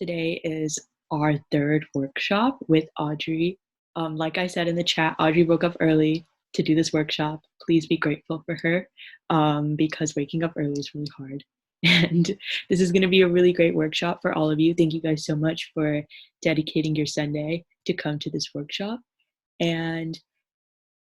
today is our third workshop with Audrey. Like I said in the chat, Audrey woke up early to do this workshop. Please be grateful for her because waking up early is really hard. And this is going to be a really great workshop for all of you. Thank you guys so much for dedicating your Sunday to come to this workshop. And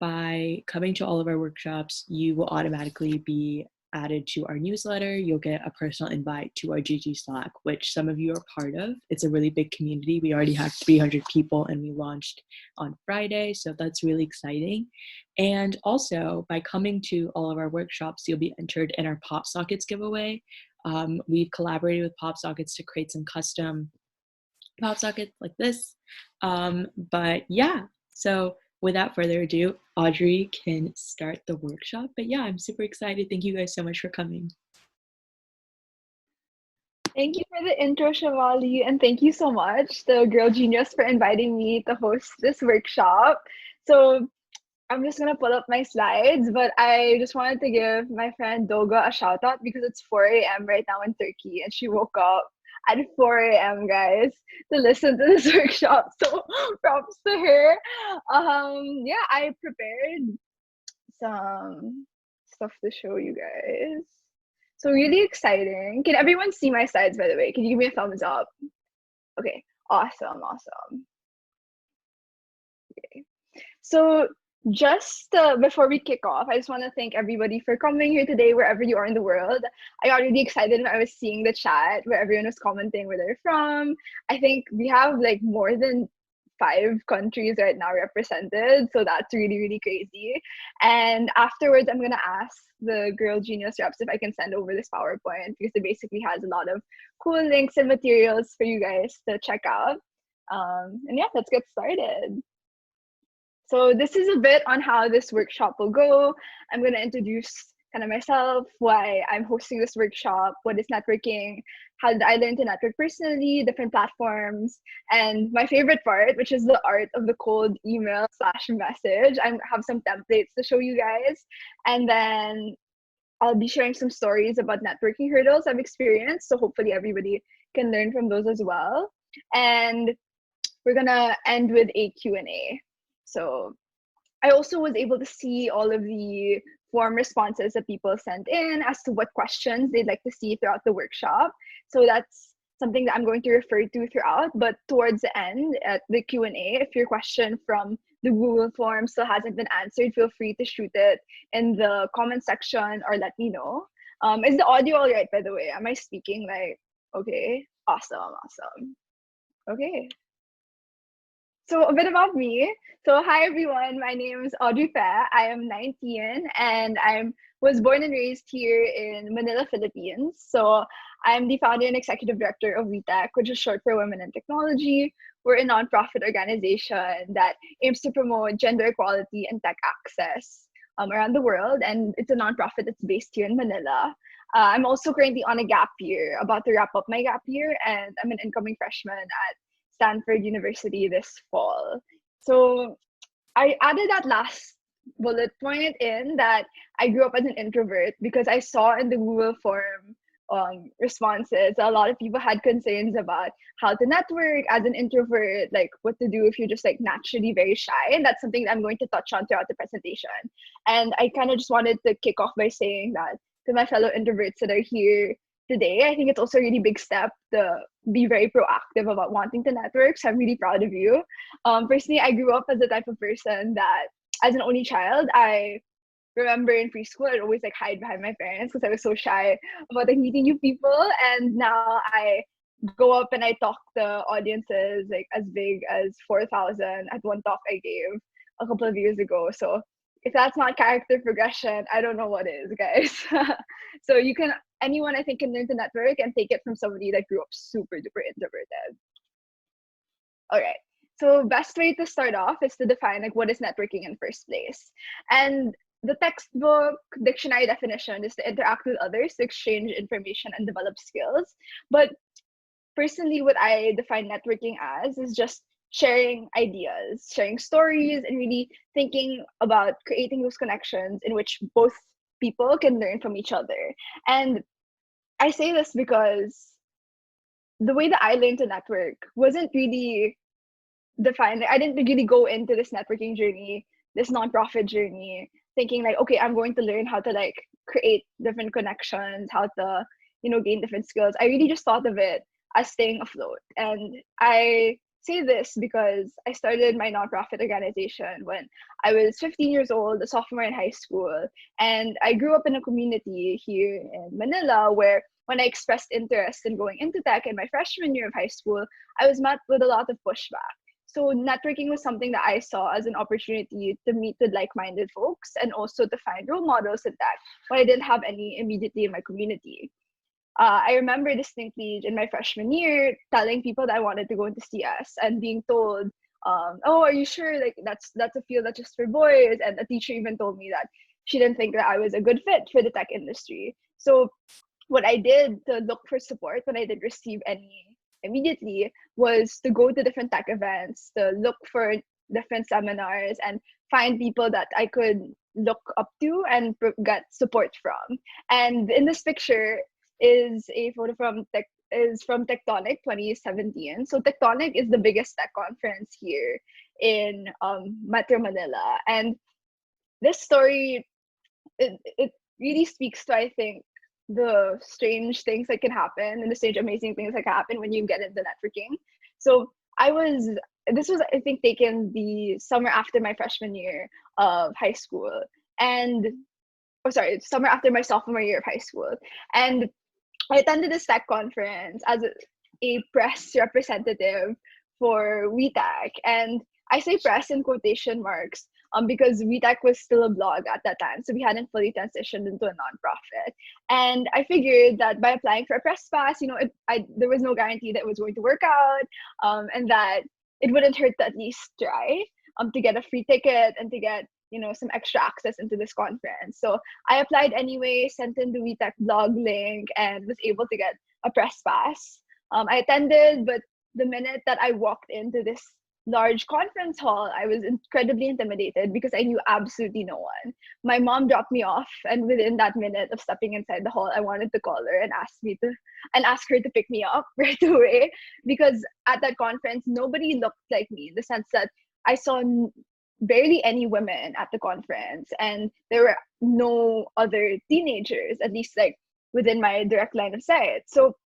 by coming to all of our workshops, you will automatically be added to our newsletter. You'll get a personal invite to our GG Slack, which some of you are part of. It's a really big community. We already have 300 people and we launched on Friday, so that's really exciting. And also, by coming to all of our workshops, you'll be entered in our Pop Sockets giveaway. We've collaborated with Pop Sockets to create some custom Pop Sockets like this. But yeah, so without further ado, Audrey can start the workshop. But yeah, I'm super excited. Thank you guys so much for coming. Thank you for the intro, Shavali, and thank you so much, the Girl Genius, for inviting me to host this workshop. So I'm just gonna pull up my slides, but I just wanted to give my friend Doga a shout out because it's 4 a.m. right now in Turkey, and she woke up at 4 a.m. guys to listen to this workshop. So props to her. Yeah, I prepared some stuff to show you guys. So really exciting. Can everyone see my slides, by the way? Can you give me a thumbs up? Okay, awesome. Okay. So just before we kick off, I just want to thank everybody for coming here today, wherever you are in the world. I got really excited when I was seeing the chat where everyone was commenting where they're from. I think we have like more than 5 countries right now represented, so that's really, really crazy. And afterwards, I'm gonna ask the Girl Genius reps if I can send over this PowerPoint because it basically has a lot of cool links and materials for you guys to check out. And yeah, let's get started. So this is a bit on how this workshop will go. I'm going to introduce kind of myself, why I'm hosting this workshop, what is networking, how did I learn to network personally, different platforms, and my favorite part, which is the art of the cold email / message. I have some templates to show you guys. And then I'll be sharing some stories about networking hurdles I've experienced. So hopefully everybody can learn from those as well. And we're going to end with a Q&A. So I also was able to see all of the form responses that people sent in as to what questions they'd like to see throughout the workshop. So that's something that I'm going to refer to throughout. But towards the end, at the Q&A, if your question from the Google form still hasn't been answered, feel free to shoot it in the comment section or let me know. Is the audio all right, by the way? Am I speaking like, okay? Awesome. Okay. So a bit about me. So hi everyone, my name is Audrey Fa. I am 19 and I was born and raised here in Manila, Philippines. So I'm the founder and executive director of WiTech, which is short for Women in Technology. We're a nonprofit organization that aims to promote gender equality and tech access around the world. And it's a nonprofit that's based here in Manila. I'm also currently on a gap year, about to wrap up my gap year, and I'm an incoming freshman at Stanford University this fall. So I added that last bullet point in that I grew up as an introvert because I saw in the Google form responses a lot of people had concerns about how to network as an introvert, like what to do if you're just like naturally very shy. And that's something that I'm going to touch on throughout the presentation. And I kind of just wanted to kick off by saying that to my fellow introverts that are here today, I think it's also a really big step to be very proactive about wanting to network. So I'm really proud of you. Personally, I grew up as the type of person that, as an only child, I remember in preschool, I'd always like hide behind my parents because I was so shy about like meeting new people. And now I go up and I talk to audiences like as big as 4,000 at one talk I gave a couple of years ago. So if that's not character progression, I don't know what is, guys. So anyone I think can learn to network and take it from somebody that grew up super duper introverted. All right. So best way to start off is to define like what is networking in first place. And the textbook dictionary definition is to interact with others to exchange information and develop skills. But personally, what I define networking as is just sharing ideas, sharing stories, and really thinking about creating those connections in which both people can learn from each other. And I say this because the way that I learned to network wasn't really defined. I didn't really go into this networking journey, this nonprofit journey, thinking like, okay, I'm going to learn how to like create different connections, how to, gain different skills. I really just thought of it as staying afloat. And I say this because I started my nonprofit organization when I was 15 years old, a sophomore in high school. And I grew up in a community here in Manila where when I expressed interest in going into tech in my freshman year of high school, I was met with a lot of pushback. So networking was something that I saw as an opportunity to meet with like-minded folks and also to find role models in that when I didn't have any immediately in my community. I remember distinctly in my freshman year telling people that I wanted to go into CS and being told, "Oh, are you sure? Like that's a field that's just for boys." And a teacher even told me that she didn't think that I was a good fit for the tech industry. So what I did to look for support when I did receive any immediately was to go to different tech events, to look for different seminars and find people that I could look up to and get support from. And in this picture is a photo from Tectonic 2017. So Tectonic is the biggest tech conference here in Metro Manila. And this story, it really speaks to, I think, the strange things that can happen and the strange amazing things that can happen when you get into networking. So this was, I think, taken the summer after my freshman year of high school, and oh sorry, summer after my sophomore year of high school. And I attended this tech conference as a press representative for WiTech. And I say press in quotation marks because WiTech was still a blog at that time. So we hadn't fully transitioned into a nonprofit. And I figured that by applying for a press pass, there was no guarantee that it was going to work out, and that it wouldn't hurt to at least try to get a free ticket and to get some extra access into this conference. So I applied anyway, sent in the WeTech blog link, and was able to get a press pass. I attended, but the minute that I walked into this large conference hall, I was incredibly intimidated because I knew absolutely no one. My mom dropped me off, and within that minute of stepping inside the hall, I wanted to call her and ask her to pick me up right away, because at that conference, nobody looked like me in the sense that I saw barely any women at the conference, and there were no other teenagers, at least like within my direct line of sight. So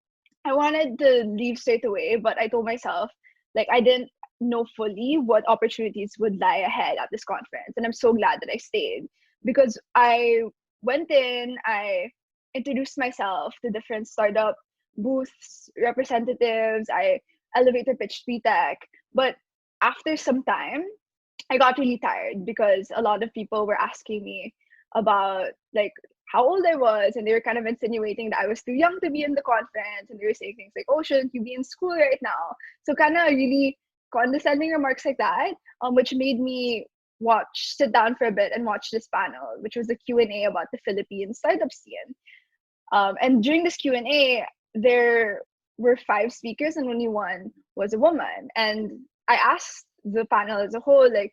I wanted to leave straight away, but I told myself like I didn't know fully what opportunities would lie ahead at this conference, and I'm so glad that I stayed, because I went in, I introduced myself to different startup booths representatives, I elevator pitched VTech, but after some time I got really tired because a lot of people were asking me about like how old I was, and they were kind of insinuating that I was too young to be in the conference, and they were saying things like, "Oh, shouldn't you be in school right now?" So kind of really condescending remarks like that, which made me sit down for a bit and watch this panel, which was a Q&A about the Philippine startup scene. And during this Q&A, there were 5 speakers and only one was a woman. And I asked the panel as a whole, like,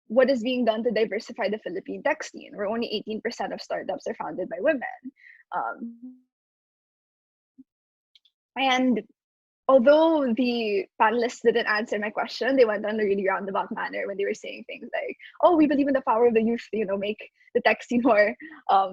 what is being done to diversify the Philippine tech scene, where only 18% of startups are founded by women. And although the panelists didn't answer my question, they went on a really roundabout manner when they were saying things like, "Oh, we believe in the power of the youth to, make the tech scene more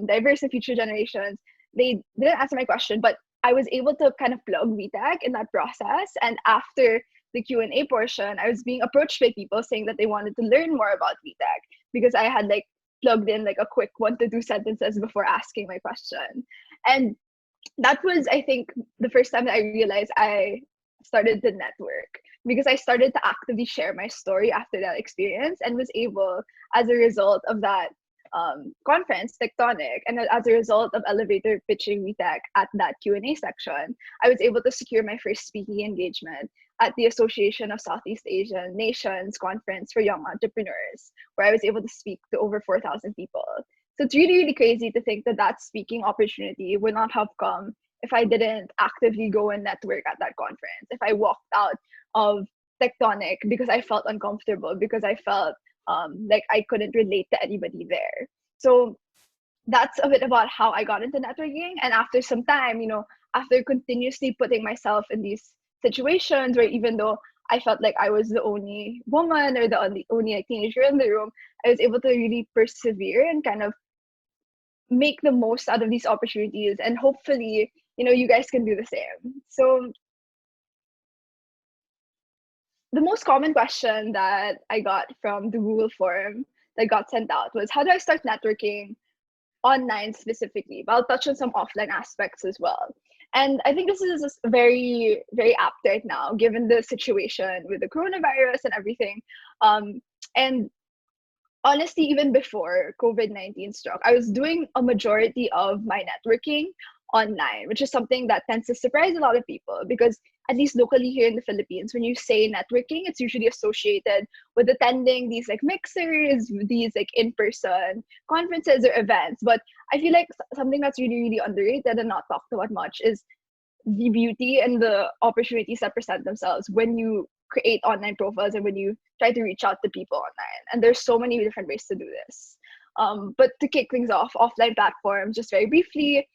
diverse in future generations." They didn't answer my question, but I was able to kind of plug VTech in that process. And after the Q&A portion, I was being approached by people saying that they wanted to learn more about VTech because I had like plugged in like a quick 1 to 2 sentences before asking my question. And that was, I think, the first time that I realized I started to network, because I started to actively share my story after that experience, and was able, as a result of that conference, Tectonic, and as a result of elevator pitching WeTech at that Q&A section, I was able to secure my first speaking engagement at the Association of Southeast Asian Nations Conference for Young Entrepreneurs, where I was able to speak to over 4,000 people. So it's really, really crazy to think that that speaking opportunity would not have come if I didn't actively go and network at that conference, if I walked out of Tectonic because I felt uncomfortable, because I felt like I couldn't relate to anybody there. So that's a bit about how I got into networking. And after some time, after continuously putting myself in these situations where even though I felt like I was the only woman or the only like, teenager in the room, I was able to really persevere and kind of make the most out of these opportunities. And hopefully, you guys can do the same. So the most common question that I got from the Google form that got sent out was, how do I start networking online specifically? But I'll touch on some offline aspects as well. And I think this is very, very apt right now, given the situation with the coronavirus and everything. And honestly, even before COVID-19 struck, I was doing a majority of my networking online, which is something that tends to surprise a lot of people because, at least locally here in the Philippines, when you say networking, it's usually associated with attending these like mixers, these like in-person conferences or events. But I feel like something that's really, really underrated and not talked about much is the beauty and the opportunities that present themselves when you create online profiles and when you try to reach out to people online. And there's so many different ways to do this. But to kick things off, offline platforms, just very briefly,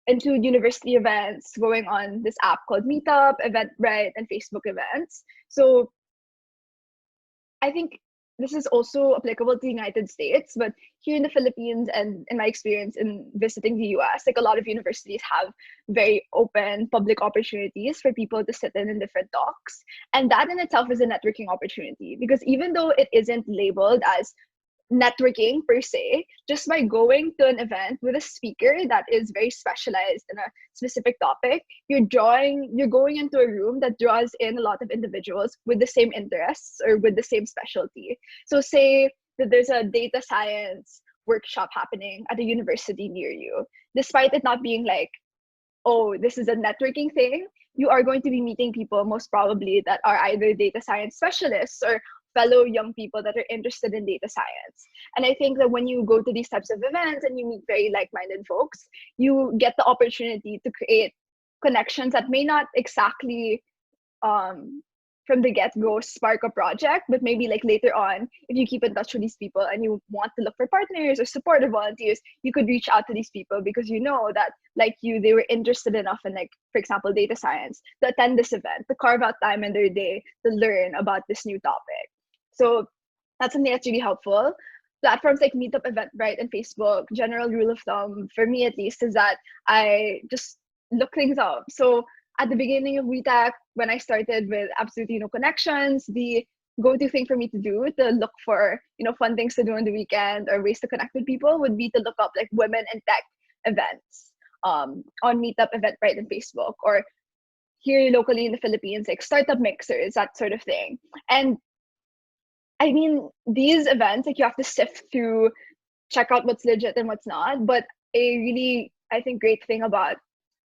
include university events, going on this app called Meetup, Eventbrite, and Facebook events. So I think this is also applicable to the United States, but here in the Philippines and in my experience in visiting the US, like a lot of universities have very open public opportunities for people to sit in different talks. And that in itself is a networking opportunity because even though it isn't labeled as networking per se, just by going to an event with a speaker that is very specialized in a specific topic, you're going into a room that draws in a lot of individuals with the same interests or with the same specialty. So say that there's a data science workshop happening at a university near you, despite it not being like, oh, this is a networking thing, you are going to be meeting people most probably that are either data science specialists or fellow young people that are interested in data science. And I think that when you go to these types of events and you meet very like-minded folks, you get the opportunity to create connections that may not exactly from the get-go spark a project, but maybe like later on, if you keep in touch with these people and you want to look for partners or supportive volunteers, you could reach out to these people because you know that like you, they were interested enough in like, for example, data science to attend this event, to carve out time in their day to learn about this new topic. So that's something that's really helpful. Platforms like Meetup, Eventbrite, and Facebook, general rule of thumb, for me at least, is that I just look things up. So at the beginning of WiTech, when I started with absolutely no connections, the go-to thing for me to do to look for, fun things to do on the weekend or ways to connect with people would be to look up like women in tech events on Meetup, Eventbrite, and Facebook, or here locally in the Philippines, like startup mixers, that sort of thing. And I mean, these events, like you have to sift through, check out what's legit and what's not. But a really, I think, great thing about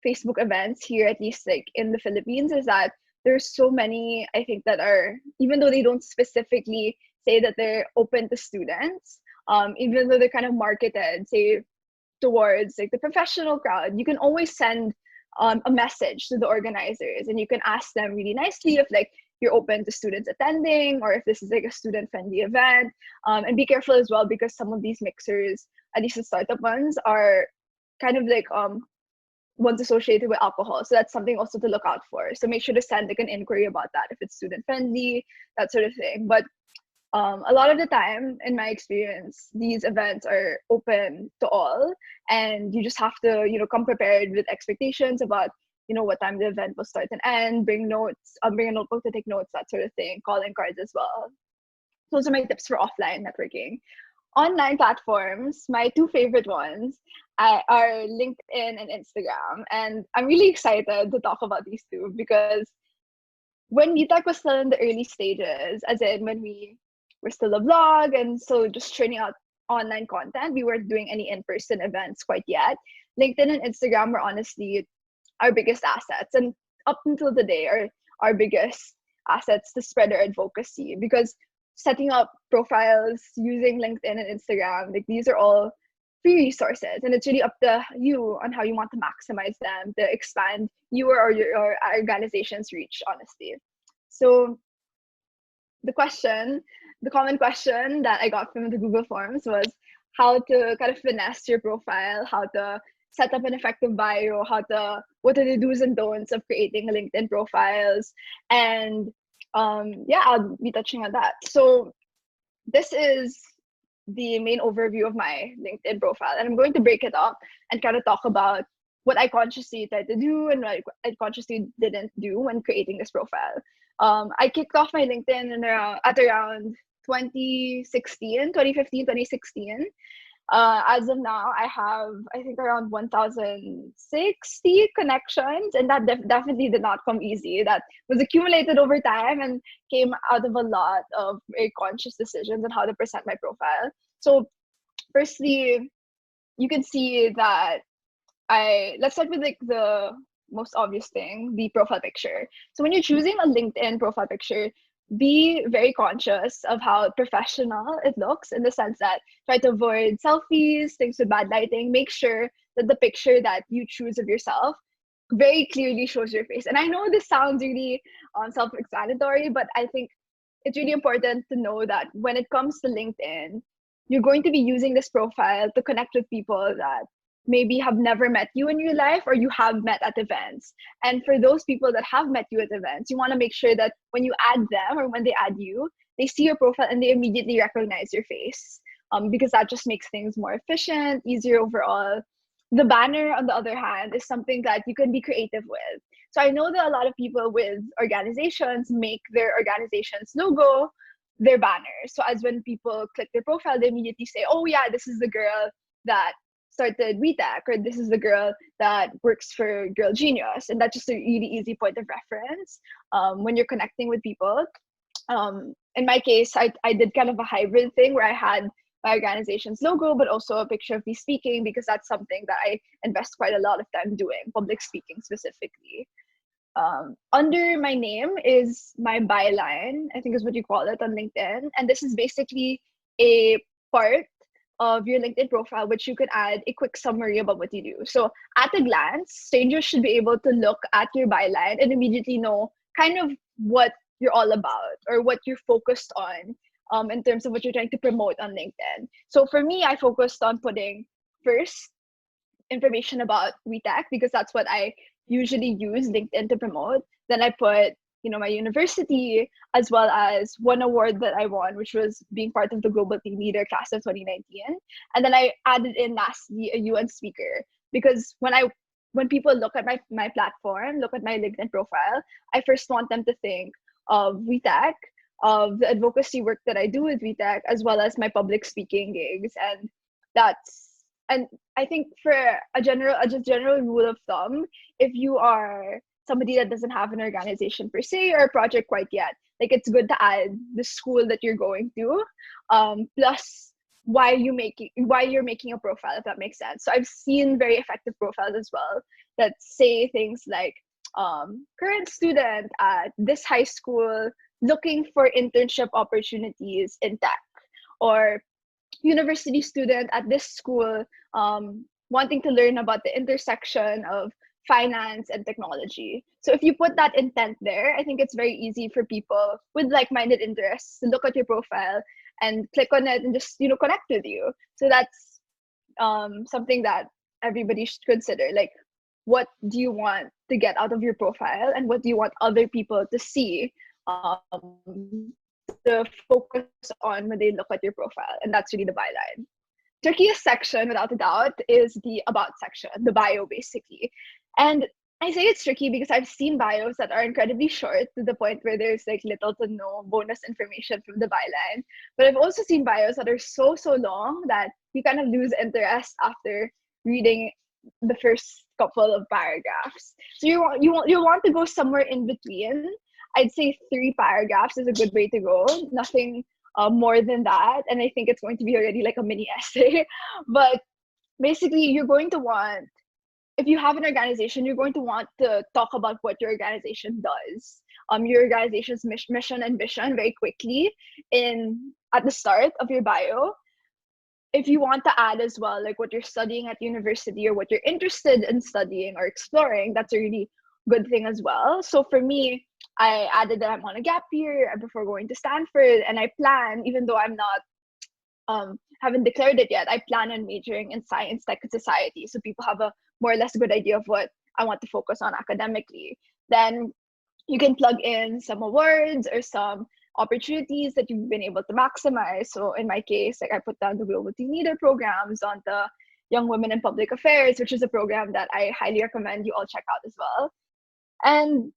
Facebook events here, at least like in the Philippines, is that there's so many, I think, that are, even though they don't specifically say that they're open to students, even though they're kind of marketed, say, towards like the professional crowd, you can always send a message to the organizers and you can ask them really nicely if like you're open to students attending or if this is like a student friendly event, and be careful as well because some of these mixers, at least the startup ones, are kind of like ones associated with alcohol, so that's something also to look out for. So make sure to send like an inquiry about that if it's student friendly, that sort of thing. But a lot of the time, in my experience, these events are open to all, and you just have to, come prepared with expectations about, what time the event will start and end. Bring notes, bring a notebook to take notes, that sort of thing. Calling cards as well. Those are my tips for offline networking. Online platforms, my two favorite ones are LinkedIn and Instagram, and I'm really excited to talk about these two because when WeTech was still in the early stages, as in when we were still a blog and so just churning out online content, we weren't doing any in-person events quite yet. LinkedIn and Instagram were honestly our biggest assets, and up until today are our biggest assets to spread our advocacy because setting up profiles using LinkedIn and Instagram, like these are all free resources, and it's really up to you on how you want to maximize them to expand your organization's reach, honestly. So the common question that I got from the Google Forms was how to kind of finesse your profile, how to set up an effective bio, what are the do's and don'ts of creating LinkedIn profiles, and yeah, I'll be touching on that. So this is the main overview of my LinkedIn profile, and I'm going to break it up and kind of talk about what I consciously tried to do and what I consciously didn't do when creating this profile. I kicked off my LinkedIn at around 2015, 2016. As of now, I have, I think, around 1,060 connections, and that definitely did not come easy. That was accumulated over time and came out of a lot of very conscious decisions on how to present my profile. So, firstly, you can see that let's start with like the most obvious thing, the profile picture. So when you're choosing a LinkedIn profile picture, be very conscious of how professional it looks, in the sense that try to avoid selfies, things with bad lighting. Make sure that the picture that you choose of yourself very clearly shows your face. And I know this sounds really self-explanatory, but I think it's really important to know that when it comes to LinkedIn, you're going to be using this profile to connect with people that maybe have never met you in your life, or you have met at events. And for those people that have met you at events, you want to make sure that when you add them or when they add you, they see your profile and they immediately recognize your face, because that just makes things more efficient, easier overall. The banner, on the other hand, is something that you can be creative with. So I know that a lot of people with organizations make their organization's logo their banner. So as when people click their profile, they immediately say, oh yeah, this is the girl that started WiTech, or this is the girl that works for Girl Genius. And that's just a really easy point of reference when you're connecting with people. In my case, I did kind of a hybrid thing where I had my organization's logo, but also a picture of me speaking, because that's something that I invest quite a lot of time doing, public speaking specifically. Under my name is my byline, I think is what you call it on LinkedIn. And this is basically a part of your LinkedIn profile, which you can add a quick summary about what you do. So at a glance, strangers should be able to look at your byline and immediately know kind of what you're all about or what you're focused on, in terms of what you're trying to promote on LinkedIn. So for me, I focused on putting first information about WiTech, because that's what I usually use LinkedIn to promote. Then I put, my university, as well as one award that I won, which was being part of the Global Team Leader class of 2019. And then I added in lastly a UN speaker, because when people look at my platform, look at my LinkedIn profile, I first want them to think of WiTech, of the advocacy work that I do with WiTech, as well as my public speaking gigs. And I think for a general rule of thumb, if you are somebody that doesn't have an organization per se or a project quite yet, like it's good to add the school that you're going to, plus why you're making a profile, if that makes sense. So I've seen very effective profiles as well that say things like, current student at this high school looking for internship opportunities in tech, or university student at this school wanting to learn about the intersection of finance and technology. So if you put that intent there, I think it's very easy for people with like-minded interests to look at your profile and click on it and just connect with you. So that's something that everybody should consider. Like, what do you want to get out of your profile, and what do you want other people to see, to focus on when they look at your profile? And that's really the byline. Trickiest section, without a doubt, is the about section, the bio, basically. And I say it's tricky because I've seen bios that are incredibly short, to the point where there's like little to no bonus information from the byline. But I've also seen bios that are so long that you kind of lose interest after reading the first couple of paragraphs. So you want to go somewhere in between. I'd say 3 paragraphs is a good way to go. Nothing more than that. And I think it's going to be already like a mini essay. But basically, you're going to want, if you have an organization, you're going to want to talk about what your organization does, your organization's mission and vision very quickly at the start of your bio. If you want to add as well, like what you're studying at university or what you're interested in studying or exploring, that's a really good thing as well. So for me, I added that I'm on a gap year before going to Stanford, and I plan, even though I'm not haven't declared it yet, I plan on majoring in science, tech, and society. So people have a more or less good idea of what I want to focus on academically. Then you can plug in some awards or some opportunities that you've been able to maximize. So in my case, like I put down the Global Team Leader programs on the Young Women in Public Affairs, which is a program that I highly recommend you all check out as well. And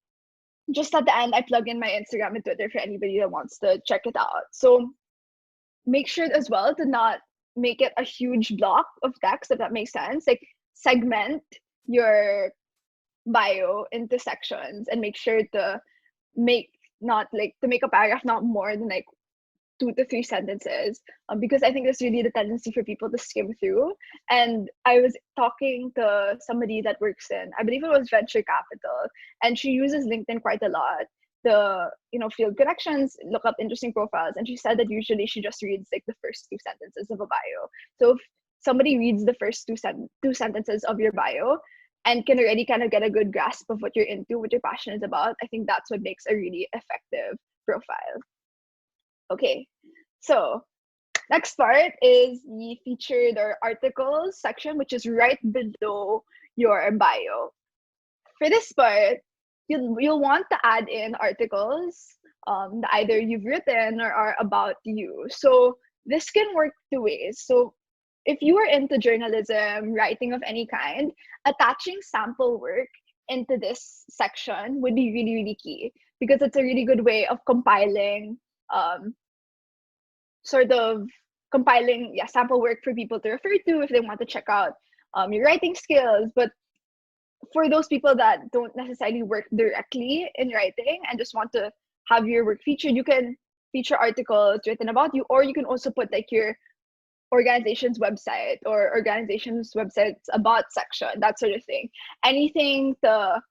just at the end, I plug in my Instagram and Twitter for anybody that wants to check it out. So make sure as well to not make it a huge block of text, if that makes sense. Like segment your bio into sections and make sure to make not like to make a paragraph not more than like 2 to 3 sentences, because I think there's really the tendency for people to skim through. And I was talking to somebody that works in, I believe it was venture capital, and she uses LinkedIn quite a lot to, field connections, look up interesting profiles. And she said that usually she just reads like the first 2 sentences of a bio. So if somebody reads the first two sentences of your bio and can already kind of get a good grasp of what you're into, what you're passionate about, I think that's what makes a really effective profile. Okay, so next part is the featured or articles section, which is right below your bio. For this part, you'll want to add in articles that either you've written or are about you. So this can work 2 ways. So if you are into journalism, writing of any kind, attaching sample work into this section would be really, really key, because it's a really good way of compiling sample work for people to refer to if they want to check out your writing skills. But for those people that don't necessarily work directly in writing and just want to have your work featured, you can feature articles written about you, or you can also put like your organization's website or organization's website's about section, that sort of thing. Anything to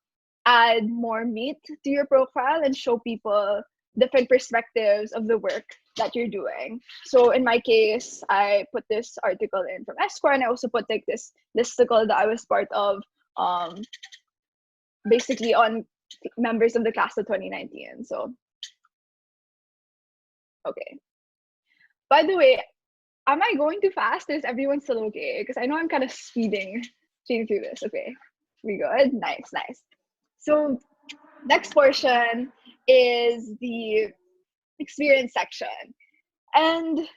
add more meat to your profile and show people different perspectives of the work that you're doing. So in my case, I put this article in from Esquire, and I also put like this listicle that I was part of, basically on members of the class of 2019. So, okay. By the way, am I going too fast? Is everyone still okay? Because I know I'm kind of speeding through this. Okay, we good? Nice. So next portion is the experience section. And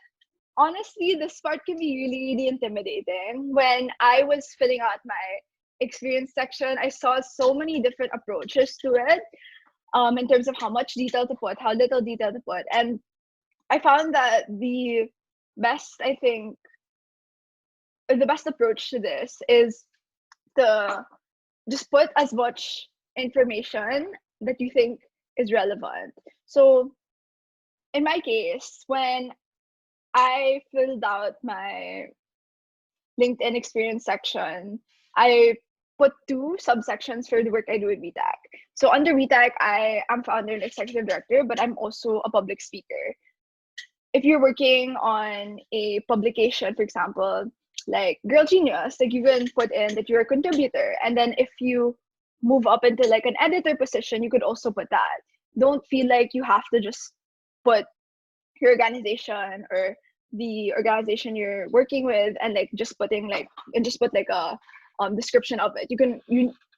honestly, this part can be really, really intimidating. When I was filling out my experience section, I saw so many different approaches to it, in terms of how much detail to put, how little detail to put. And I found that the best approach to this is to just put as much information that you think is relevant. So in my case, when I filled out my LinkedIn experience section, I put 2 subsections for the work I do at WiTech. So under WiTech, I am founder and executive director, but I'm also a public speaker. If you're working on a publication, for example, like Girl Genius, like you can put in that you're a contributor. And then if you move up into like an editor position, you could also put that. Don't feel like you have to just put your organization or the organization you're working with and like just put like a description of it.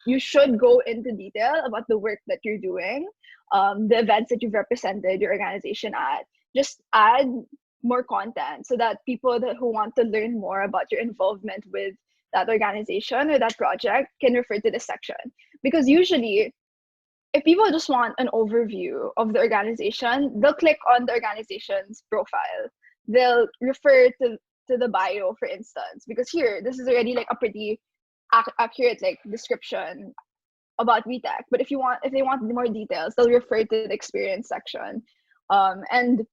You should go into detail about the work that you're doing, the events that you've represented your organization at. Just add more content so that people who want to learn more about your involvement with that organization or that project can refer to this section. Because usually, if people just want an overview of the organization, they'll click on the organization's profile. They'll refer to the bio, for instance, because here, this is already like a pretty accurate like description about WiTech. But if they want more details, they'll refer to the experience section. And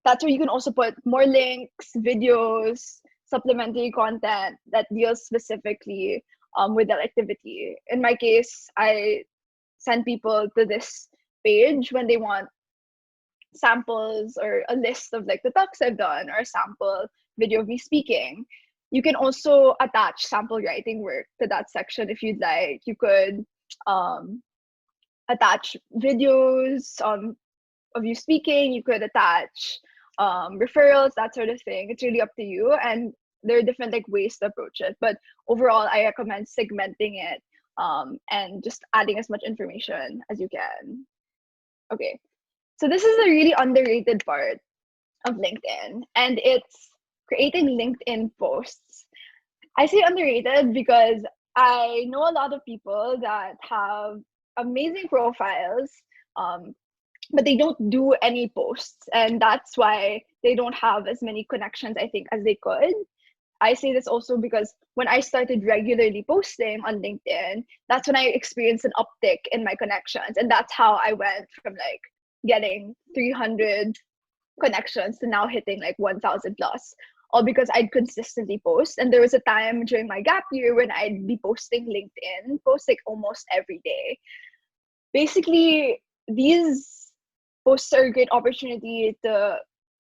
that's where you can also put more links, videos, supplementary content that deals specifically with that activity. In my case, I send people to this page when they want samples or a list of like the talks I've done or a sample video of me speaking. You can also attach sample writing work to that section if you'd like. You could attach videos of you speaking. You could attach referrals, that sort of thing. It's really up to you, and there are different like ways to approach it. But overall, I recommend segmenting it and just adding as much information as you can. Okay, so this is a really underrated part of LinkedIn, and it's creating LinkedIn posts. I say underrated because I know a lot of people that have amazing profiles, um, but they don't do any posts, and that's why they don't have as many connections, I think, as they could. I say this also because when I started regularly posting on LinkedIn, that's when I experienced an uptick in my connections. And that's how I went from like getting 300 connections to now hitting like 1,000 plus, all because I'd consistently post. And there was a time during my gap year when I'd be posting LinkedIn posts like almost every day. Basically, these posts are a great opportunity to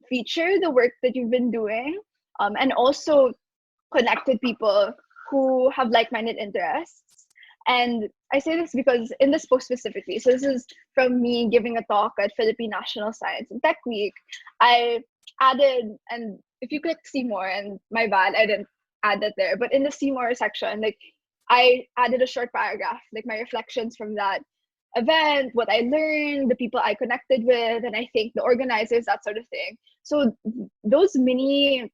feature the work that you've been doing, and also connect with people who have like-minded interests. And I say this because in this post specifically, so this is from me giving a talk at Philippine National Science and Tech Week, I added, and if you click see more, and my bad, I didn't add that there, but in the see more section, like I added a short paragraph, like my reflections from that event, what I learned, the people I connected with, and I think the organizers, that sort of thing. So those mini,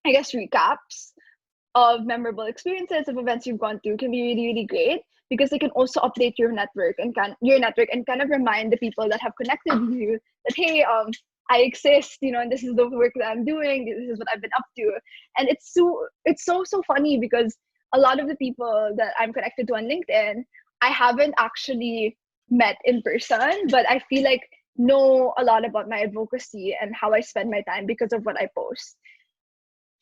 I guess, recaps of memorable experiences of events you've gone through can be really, really great because they can also update your network and kind of remind the people that have connected with you that, hey, I exist, and this is the work that I'm doing, this is what I've been up to. And it's so funny because a lot of the people that I'm connected to on LinkedIn, I haven't actually met in person, but I feel like know a lot about my advocacy and how I spend my time because of what I post.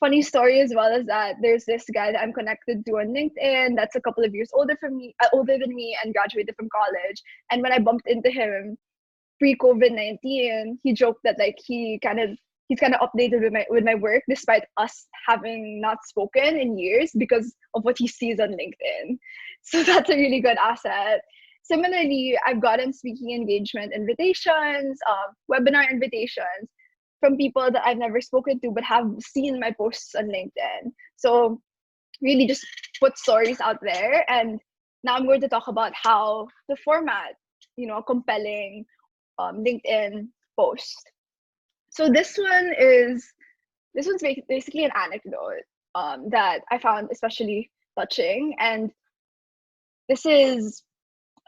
Funny story as well is that there's this guy that I'm connected to on LinkedIn that's a couple of years older than me, and graduated from college. And when I bumped into him pre-COVID-19, he joked that like he's kind of updated with my work despite us having not spoken in years because of what he sees on LinkedIn. So that's a really good asset. Similarly, I've gotten speaking engagement invitations, webinar invitations from people that I've never spoken to but have seen my posts on LinkedIn. So really just put stories out there. And now I'm going to talk about how to format, a compelling LinkedIn post. So this one's basically an anecdote that I found especially touching. And this is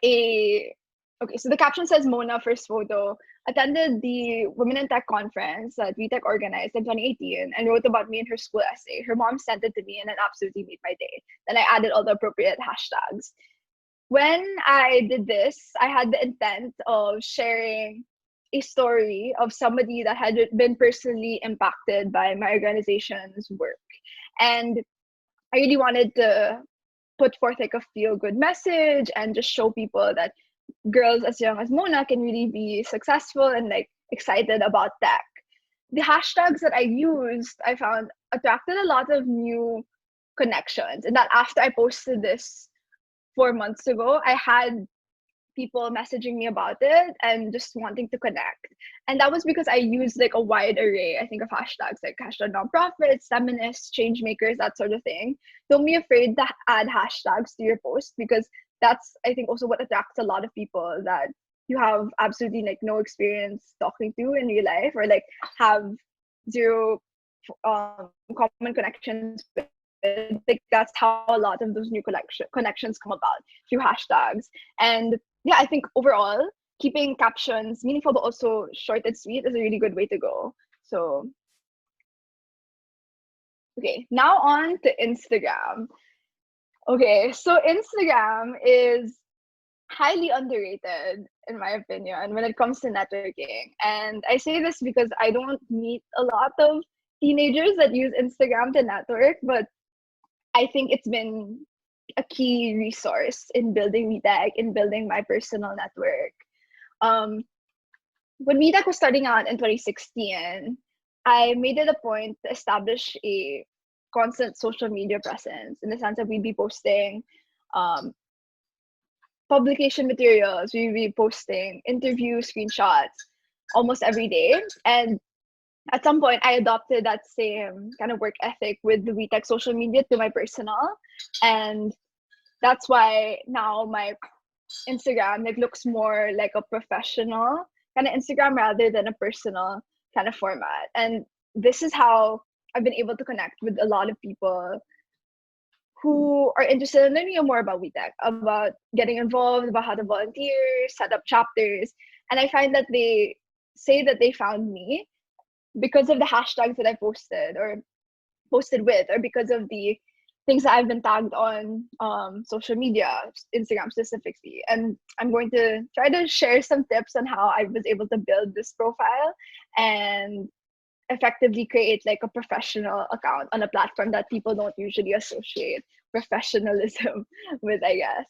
a okay, so the caption says Mona first photo attended the Women in Tech conference that WiTech organized in 2018 and wrote about me in her school essay. Her mom sent it to me and it absolutely made my day. Then I added all the appropriate hashtags. When I did this, I had the intent of sharing a story of somebody that had been personally impacted by my organization's work. And I really wanted to put forth like a feel good message and just show people that girls as young as Mona can really be successful and like excited about tech. The hashtags that I used, I found attracted a lot of new connections. And that after I posted this 4 months ago, I had people messaging me about it and just wanting to connect. And that was because I used like a wide array, I think, of hashtags like hashtag nonprofits, feminists, change makers, that sort of thing. Don't be afraid to add hashtags to your post because that's, I think, also what attracts a lot of people that you have absolutely like no experience talking to in real life, or like have zero common connections with. Like that's how a lot of those new connections come about through hashtags. And yeah, I think overall keeping captions meaningful but also short and sweet is a really good way to go. So okay, now on to Instagram. Okay, so Instagram is highly underrated in my opinion when it comes to networking. And I say this because I don't meet a lot of teenagers that use Instagram to network, but I think it's been a key resource in building WeTech, in building my personal network. Um, when WeTech was starting out in 2016, I made it a point to establish a constant social media presence in the sense that we'd be posting um, publication materials, we'd be posting interview screenshots almost every day. And at some point I adopted that same kind of work ethic with the WiTech social media to my personal, and that's why now my Instagram like looks more like a professional kind of Instagram rather than a personal kind of format. And this is how I've been able to connect with a lot of people who are interested in learning more about WeTech, about getting involved, about how to volunteer, set up chapters. And I find that they say that they found me because of the hashtags that I posted or posted with, or because of the things that I've been tagged on social media, Instagram specifically. And I'm going to try to share some tips on how I was able to build this profile and effectively create like a professional account on a platform that people don't usually associate professionalism with, I guess.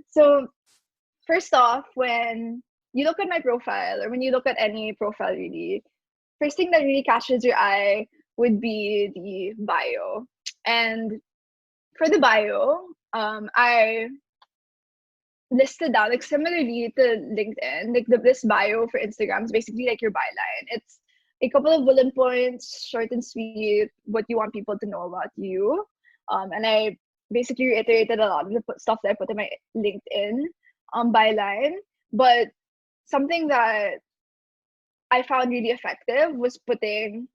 So first off, when you look at my profile or when you look at any profile really, first thing that really catches your eye would be the bio. And for the bio, I listed down like similarly to LinkedIn, like this bio for Instagram is basically like your byline. It's a couple of bullet points, short and sweet, what you want people to know about you. And I basically reiterated a lot of the stuff that I put in my LinkedIn byline. But something that I found really effective was putting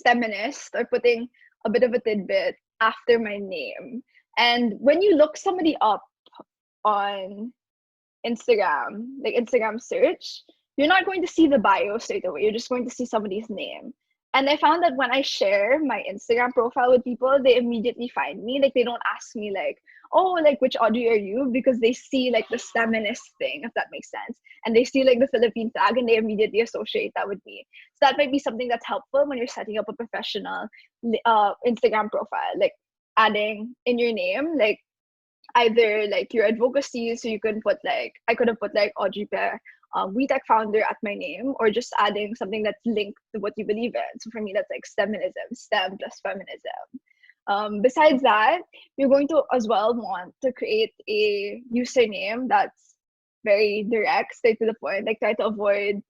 feminist or putting a bit of a tidbit after my name. And when you look somebody up on Instagram, like Instagram search, you're not going to see the bio straight away. You're just going to see somebody's name. And I found that when I share my Instagram profile with people, they immediately find me. Like they don't ask me like, oh, like which Audrey are you? Because they see like the feminist thing, if that makes sense. And they see like the Philippine tag and they immediately associate that with me. So that might be something that's helpful when you're setting up a professional Instagram profile, like adding in your name, like either like your advocacy, so you can put like I could have put like Audrey Pear, WeTech founder at my name, or just adding something that's linked to what you believe in. So for me, that's like STEMinism, STEM plus feminism. Besides that, you're going to as well want to create a username that's very direct, straight to the point. Like try to avoid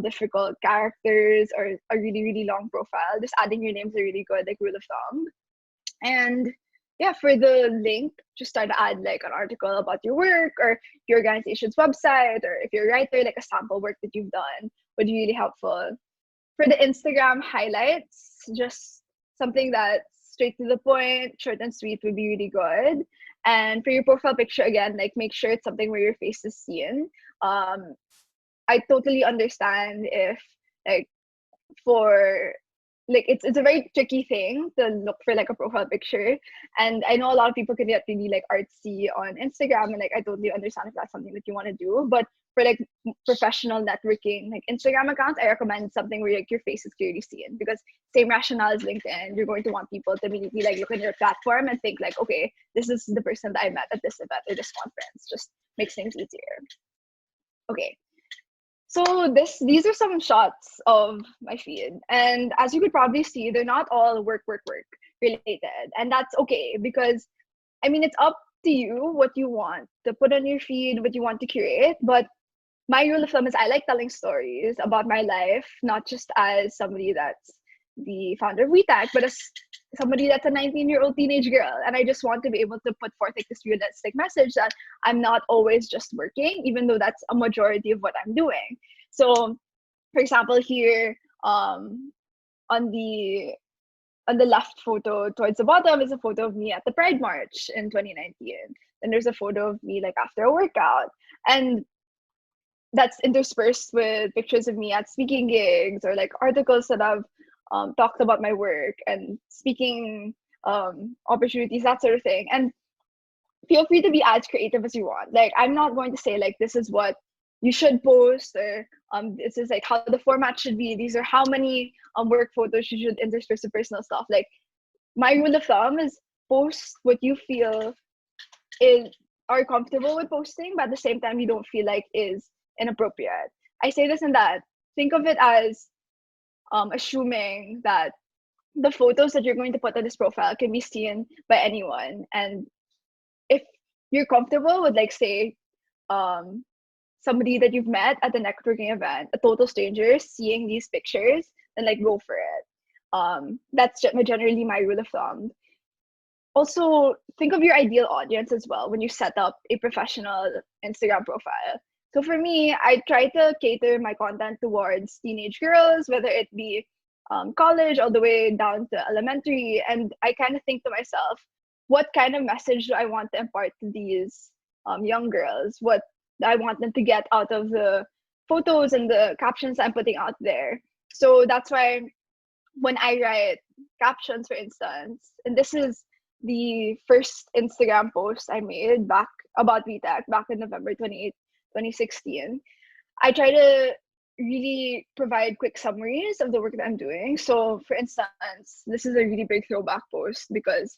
difficult characters or a really really long profile. Just adding your name is a really good like rule of thumb. And yeah, for the link, just try to add like an article about your work or your organization's website, or if you're a writer, like a sample work that you've done would be really helpful. For the Instagram highlights, just something that's straight to the point, short and sweet would be really good. And for your profile picture, again, like make sure it's something where your face is seen. I totally understand if like for like it's a very tricky thing to look for like a profile picture, and I know a lot of people can get really like artsy on Instagram, and like I totally understand if that's something that you want to do, but for like professional networking like Instagram accounts, I recommend something where like your face is clearly seen, because same rationale as LinkedIn, you're going to want people to immediately like look at your platform and think like, okay, this is the person that I met at this event or this conference. Just makes things easier. Okay, so these are some shots of my feed, and as you could probably see, they're not all work related, and that's okay, because I mean it's up to you what you want to put on your feed, what you want to curate. But my rule of thumb is I like telling stories about my life, not just as somebody that's the founder of WeTech, but as somebody that's a 19-year-old teenage girl. And I just want to be able to put forth like this realistic message that I'm not always just working, even though that's a majority of what I'm doing. So, for example, here on the on the left photo towards the bottom is a photo of me at the Pride March in 2019. Then there's a photo of me like after a workout. And that's interspersed with pictures of me at speaking gigs or like articles that I've talked about my work and speaking opportunities, that sort of thing. And feel free to be as creative as you want. Like I'm not going to say like this is what you should post, or this is like how the format should be. These are how many work photos you should intersperse with personal stuff. Like my rule of thumb is post what you feel is are comfortable with posting, but at the same time you don't feel like is inappropriate. I say this and that. Think of it as assuming that the photos that you're going to put on this profile can be seen by anyone. And if you're comfortable with like say somebody that you've met at a networking event, a total stranger, seeing these pictures, and like go for it. That's generally my rule of thumb. Also, think of your ideal audience as well when you set up a professional Instagram profile. So for me, I try to cater my content towards teenage girls, whether it be college all the way down to elementary. And I kind of think to myself, what kind of message do I want to impart to these young girls? What I want them to get out of the photos and the captions I'm putting out there. So that's why when I write captions, for instance, and this is the first Instagram post I made back about WiTech back in November 2016, I try to really provide quick summaries of the work that I'm doing. So, for instance, this is a really big throwback post because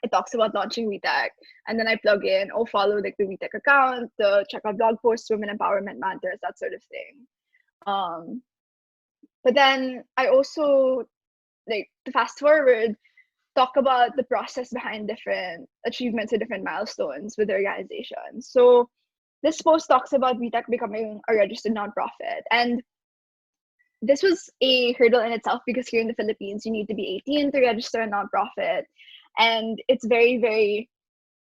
it talks about launching WiTech, and then I plug in, oh, follow like the WiTech account, check out blog posts, women empowerment matters, that sort of thing. But then I also, like, to fast forward, talk about the process behind different achievements or different milestones with the organization. So this post talks about WiTech becoming a registered nonprofit. And this was a hurdle in itself because here in the Philippines, you need to be 18 to register a nonprofit. And it's very, very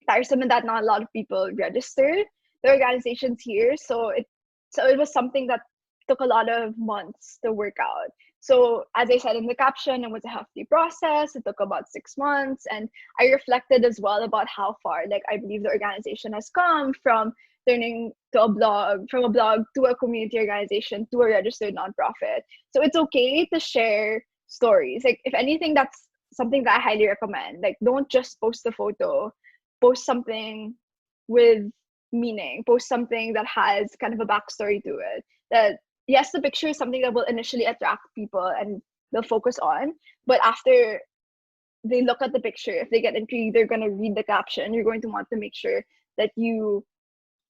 tiresome in that not a lot of people register the organizations here. So it was something that took a lot of months to work out. So as I said in the caption, it was a hefty process. It took about 6 months. And I reflected as well about how far, like, I believe the organization has come from turning to a blog, from a blog to a community organization to a registered nonprofit. So it's okay to share stories. Like, if anything, that's something that I highly recommend. Like, don't just post a photo, post something with meaning, post something that has kind of a backstory to it. That, yes, the picture is something that will initially attract people and they'll focus on, but after they look at the picture, if they get intrigued, they're going to read the caption. You're going to want to make sure that you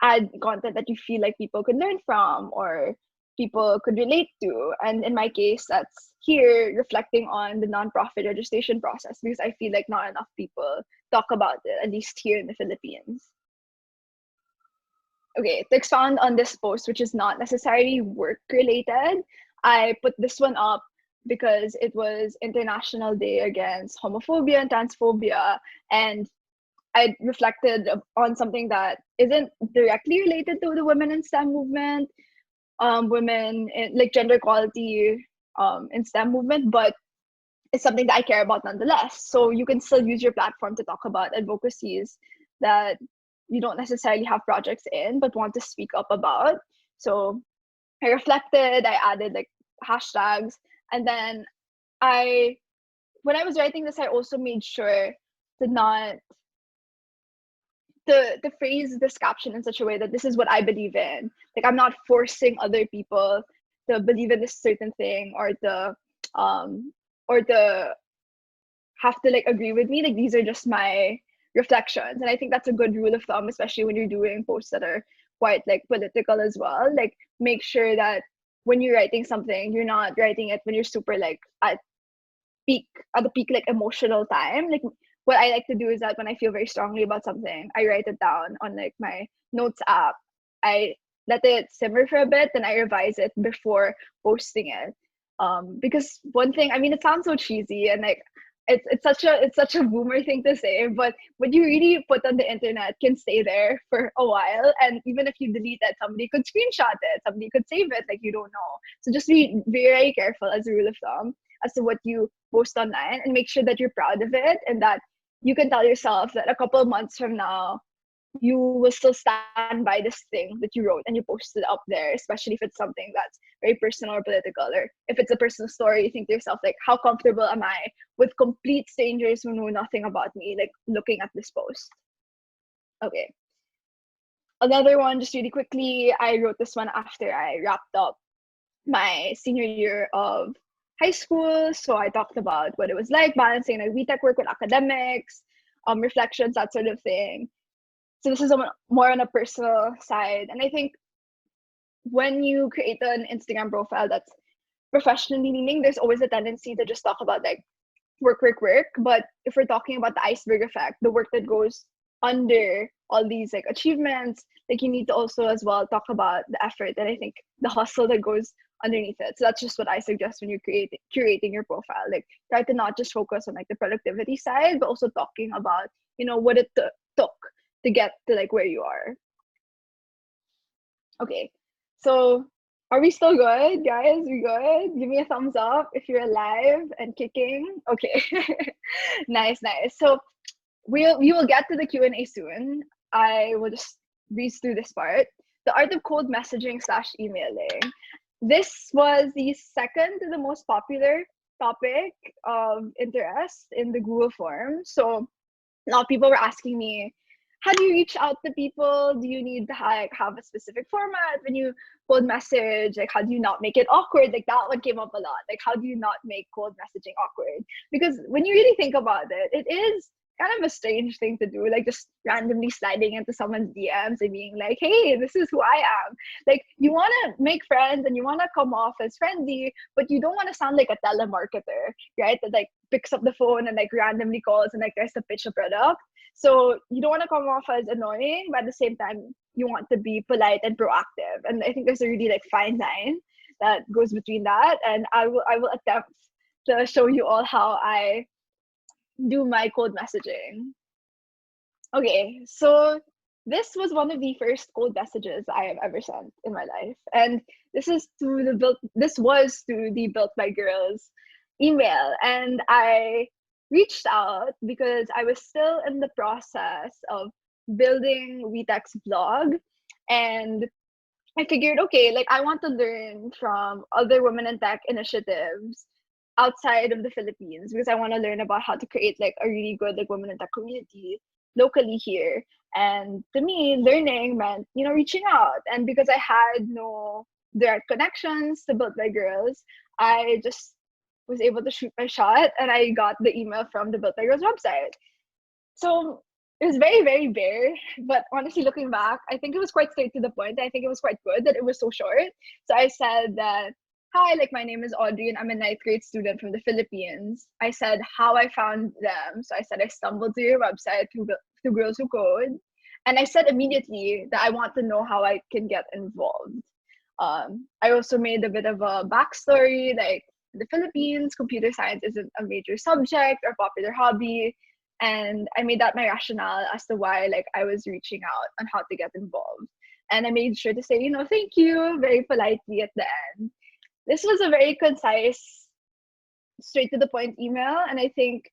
add content that you feel like people could learn from or people could relate to. And in my case, that's here reflecting on the nonprofit registration process because I feel like not enough people talk about it, at least here in the Philippines. Okay, to expand on this post, which is not necessarily work related, I put this one up because it was International Day Against Homophobia and Transphobia, and I reflected on something that isn't directly related to the women in STEM movement, women in, like, gender equality in STEM movement, but it's something that I care about nonetheless. So you can still use your platform to talk about advocacies that you don't necessarily have projects in, but want to speak up about. So I reflected, I added like hashtags, and then when I was writing this, I also made sure to not to phrase this caption in such a way that this is what I believe in. Like, I'm not forcing other people to believe in this certain thing um or to have to like agree with me. Like, these are just my reflections. And I think that's a good rule of thumb, especially when you're doing posts that are quite like political as well. Like, make sure that when you're writing something, you're not writing it when you're super like at the peak like emotional time. Like, what I like to do is that when I feel very strongly about something, I write it down on like my notes app. I let it simmer for a bit, then I revise it before posting it. Because one thing, I mean, it sounds so cheesy and like it's such a boomer thing to say, but what you really put on the internet can stay there for a while. And even if you delete it, somebody could screenshot it, somebody could save it, like, you don't know. So just be very careful as a rule of thumb as to what you post online, and make sure that you're proud of it and that you can tell yourself that a couple of months from now you will still stand by this thing that you wrote and you posted up there, especially if it's something that's very personal or political, or if it's a personal story. You think to yourself, like, how comfortable am I with complete strangers who know nothing about me, like, looking at this post? Okay, another one, just really quickly, I wrote this one after I wrapped up my senior year of high school. So I talked about what it was like balancing like WiTech work with academics, reflections, that sort of thing. So this is more on a personal side. And I think when you create an Instagram profile that's professionally leaning, there's always a tendency to just talk about like work, work, work. But if we're talking about the iceberg effect, the work that goes under all these like achievements, like, you need to also as well talk about the effort and I think the hustle that goes underneath it. So that's just what I suggest when you're curating your profile. Like, try to not just focus on like the productivity side, but also talking about, you know, what it took to get to like where you are. Okay, so are we still good, guys? We good? Give me a thumbs up if you're alive and kicking. Okay, nice, nice. So we will get to the Q&A soon. I will just breeze through this part. The art of cold messaging / emailing. This was the second to the most popular topic of interest in the Google form. So a lot of people were asking me, how do you reach out to people? Do you need to have a specific format when you cold message? Like, how do you not make it awkward? Like, that one came up a lot. Like, how do you not make cold messaging awkward? Because when you really think about it, it is kind of a strange thing to do, like just randomly sliding into someone's DMs and being like, hey, this is who I am. Like, you want to make friends and you want to come off as friendly, but you don't want to sound like a telemarketer, right? That like picks up the phone and like randomly calls and like tries to pitch a product. So you don't want to come off as annoying, but at the same time, you want to be polite and proactive. And I think there's a really like fine line that goes between that. And I will attempt to show you all how I do my cold messaging. Okay, so this was one of the first cold messages I have ever sent in my life, and this is to the built. This was to the Built by Girls email, and I reached out because I was still in the process of building WiTech's blog, and I figured, okay, like I want to learn from other women in tech initiatives outside of the Philippines because I want to learn about how to create like a really good like women in tech community locally here. And to me, learning meant, you know, reaching out. And because I had no direct connections to Built by Girls, I just was able to shoot my shot and I got the email from the Built by Girls website. So it was very, very bare. But honestly, looking back, I think it was quite straight to the point. I think it was quite good that it was so short. So I said that, hi, like my name is Audrey and I'm a ninth grade student from the Philippines. I said how I found them. So I said I stumbled to your website through Girls Who Code. And I said immediately that I want to know how I can get involved. I also made a bit of a backstory, like in the Philippines, computer science isn't a major subject or popular hobby. And I made that my rationale as to why like I was reaching out on how to get involved. And I made sure to say, you know, thank you very politely at the end. This was a very concise, straight to the point email. And I think,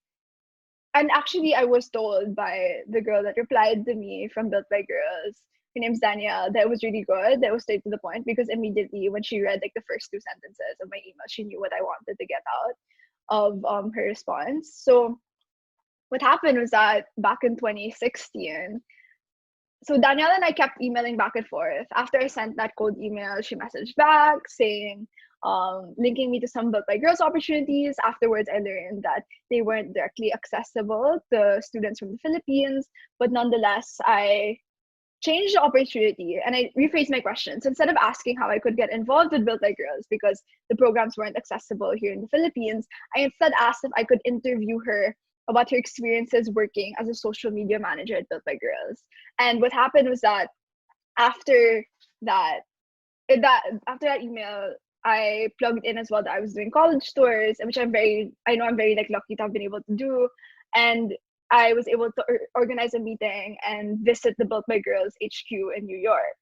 and actually, I was told by the girl that replied to me from Built by Girls, her name's Danielle, that was really good. That was straight to the point because immediately when she read like the first two sentences of my email, she knew what I wanted to get out of her response. So what happened was that back in 2016, so Danielle and I kept emailing back and forth. After I sent that cold email, she messaged back saying, linking me to some Built by Girls opportunities. Afterwards, I learned that they weren't directly accessible to students from the Philippines, but nonetheless, I changed the opportunity and I rephrased my questions. Instead of asking how I could get involved with Built by Girls because the programs weren't accessible here in the Philippines, I instead asked if I could interview her about her experiences working as a social media manager at Built by Girls. And what happened was that after that, after that email, I plugged in as well that I was doing college tours, which I know I'm very like lucky to have been able to do. And I was able to organize a meeting and visit the Built by Girls HQ in New York.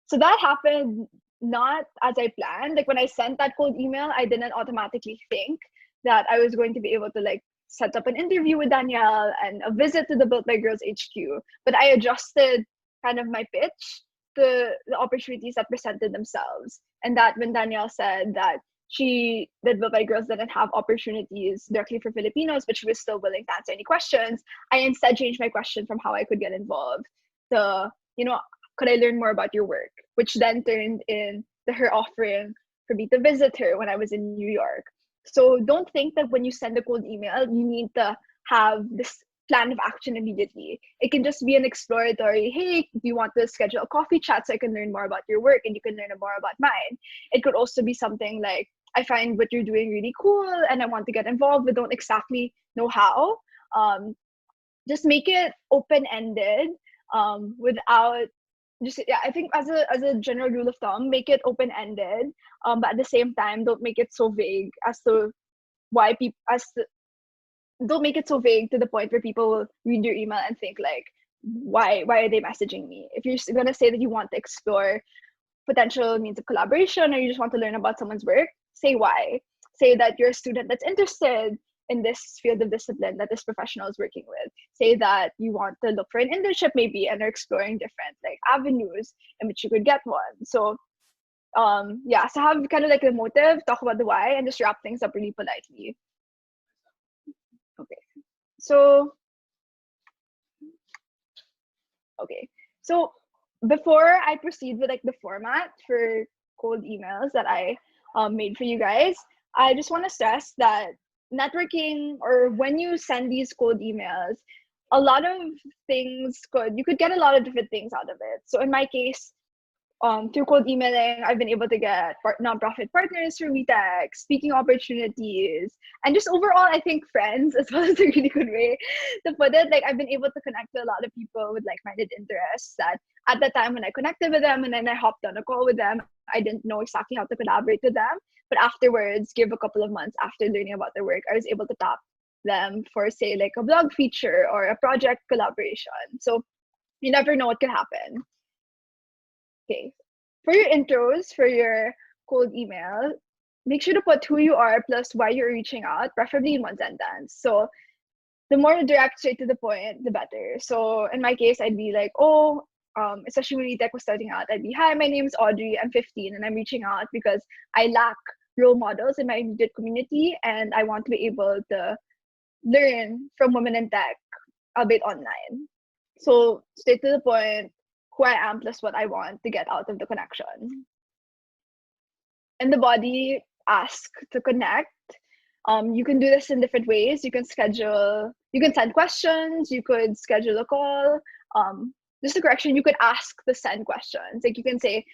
So that happened not as I planned. Like when I sent that cold email, I didn't automatically think that I was going to be able to like set up an interview with Danielle and a visit to the Built by Girls HQ. But I adjusted kind of my pitch to the opportunities that presented themselves. And that when Danielle said that that Built by Girls didn't have opportunities directly for Filipinos, but she was still willing to answer any questions, I instead changed my question from how I could get involved to, you know, could I learn more about your work? Which then turned into her offering for me to visit her when I was in New York. So don't think that when you send a cold email, you need to have this plan of action immediately. It can just be an exploratory, hey, do you want to schedule a coffee chat so I can learn more about your work and you can learn more about mine? It could also be something like, I find what you're doing really cool and I want to get involved, but don't exactly know how. Just make it open-ended without just, yeah, I think as a general rule of thumb, make it open ended, but at the same time, don't make it so vague as to why people as to, don't make it so vague to the point where people will read your email and think like, why are they messaging me? If you're gonna say that you want to explore potential means of collaboration, or you just want to learn about someone's work, say why. Say that you're a student that's interested in this field of discipline that this professional is working with. Say that you want to look for an internship maybe and are exploring different like avenues in which you could get one. So yeah, so have kind of like the motive, talk about the why, and just wrap things up really politely. Okay. So okay. So before I proceed with like the format for cold emails that I made for you guys, I just want to stress that networking, or when you send these cold emails, a lot of things you could get a lot of different things out of it. So in my case, through cold emailing, I've been able to get nonprofit partners for WiTech, speaking opportunities, and just overall, I think friends as well is a really good way to put it. Like I've been able to connect with a lot of people with like-minded interests that at the time when I connected with them and then I hopped on a call with them, I didn't know exactly how to collaborate with them. But afterwards, give a couple of months after learning about their work, I was able to tap them for say like a blog feature or a project collaboration. So you never know what could happen. Okay. For your intros, for your cold email, make sure to put who you are plus why you're reaching out, preferably in one sentence. So the more direct, straight to the point, the better. So in my case, I'd be like, oh, especially when WiTech was starting out, I'd be, hi, my name is Audrey, I'm 15, and I'm reaching out because I lack role models in my immediate community, and I want to be able to learn from women in tech, albeit online. So straight to the point, who I am plus what I want to get out of the connection. And the body, ask to connect. You can do this in different ways. You can send questions, you could schedule a call. Just a correction, you could ask to send questions. Like you can say,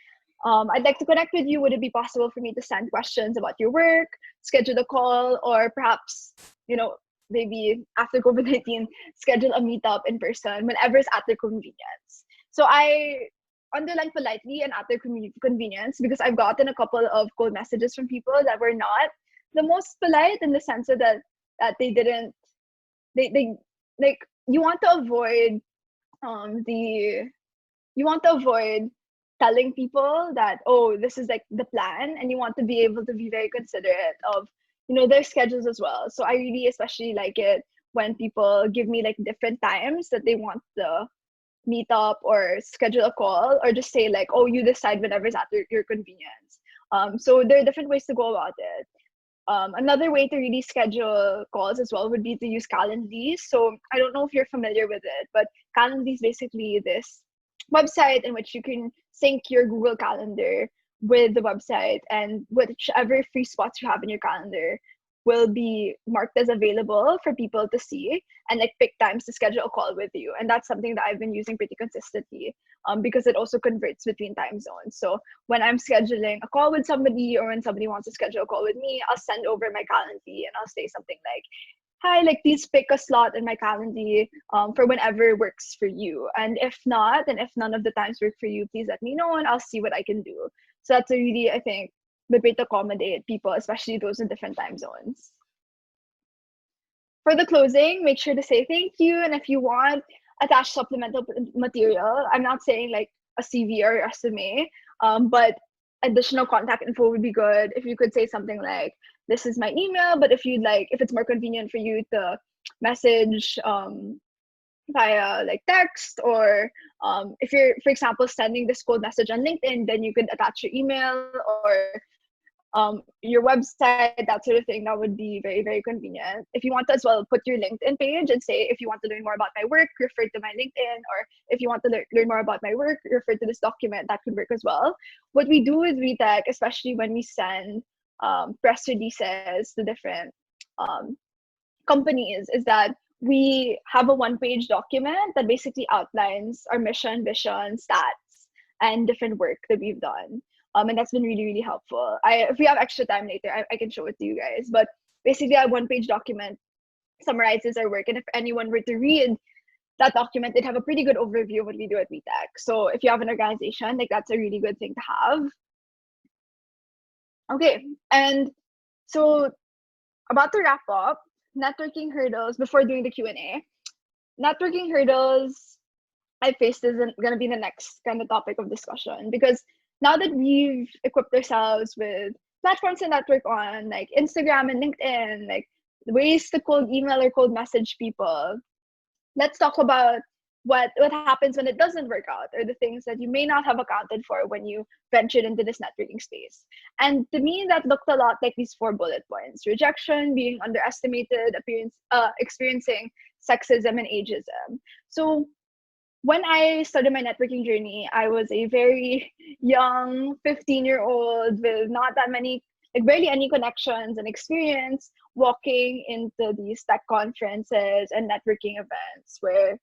I'd like to connect with you. Would it be possible for me to send questions about your work, schedule a call, or perhaps, maybe after COVID-19, schedule a meetup in person whenever it's at their convenience. So I underline politely and at their convenience because I've gotten a couple of cold messages from people that were not the most polite in the sense of that they didn't they like you want to avoid the you want to avoid telling people that, oh, this is like the plan, and you want to be able to be very considerate of their schedules as well. So I really especially like it when people give me like different times that they want to meet up or schedule a call, or just say like, oh, you decide whenever's at your convenience. So there are different ways to go about it. Another way to really schedule calls as well would be to use Calendly. So I don't know if you're familiar with it, but Calendly is basically this website in which you can sync your Google Calendar with the website, and whichever free spots you have in your calendar will be marked as available for people to see and like pick times to schedule a call with you. And that's something that I've been using pretty consistently because it also converts between time zones. So when I'm scheduling a call with somebody, or when somebody wants to schedule a call with me, I'll send over my Calendly and I'll say something like, hi, like please pick a slot in my Calendly for whenever works for you. And if not, and if none of the times work for you, please let me know and I'll see what I can do. So that's a really, I think, good way to accommodate people, especially those in different time zones. For the closing, make sure to say thank you. And if you want, attach supplemental material. I'm not saying like a CV or a resume, but additional contact info would be good. If you could say something like, this is my email, but if you'd like, if it's more convenient for you to message via like text, or if you're, for example, sending this cold message on LinkedIn, then you could attach your email or your website, that sort of thing. That would be very, very convenient. If you want to as well, put your LinkedIn page and say, if you want to learn more about my work, refer to my LinkedIn, or if you want to learn more about my work, refer to this document. That could work as well. What we do with WiTech, especially when we send press releases to different um, companies, is that we have a one-page document that basically outlines our mission, vision, stats, and different work that we've done. And that's been really, really helpful. If we have extra time later, I can show it to you guys. But basically, a one-page document summarizes our work. And if anyone were to read that document did have a pretty good overview of what we do at WiTech. So if you have an organization, like that's a really good thing to have. Okay, and so about to wrap up, networking hurdles before doing the Q&A. Networking hurdles I faced is going to be the next kind of topic of discussion, because now that we've equipped ourselves with platforms to network on, like Instagram and LinkedIn, like ways to cold email or cold message people, let's talk about what happens when it doesn't work out, or the things that you may not have accounted for when you ventured into this networking space. And to me, that looked a lot like these 4 bullet points: rejection, being underestimated, experiencing sexism and ageism. So when I started my networking journey, I was a very young 15-year-old with not that many, like barely any connections and experience, walking into these tech conferences and networking events where,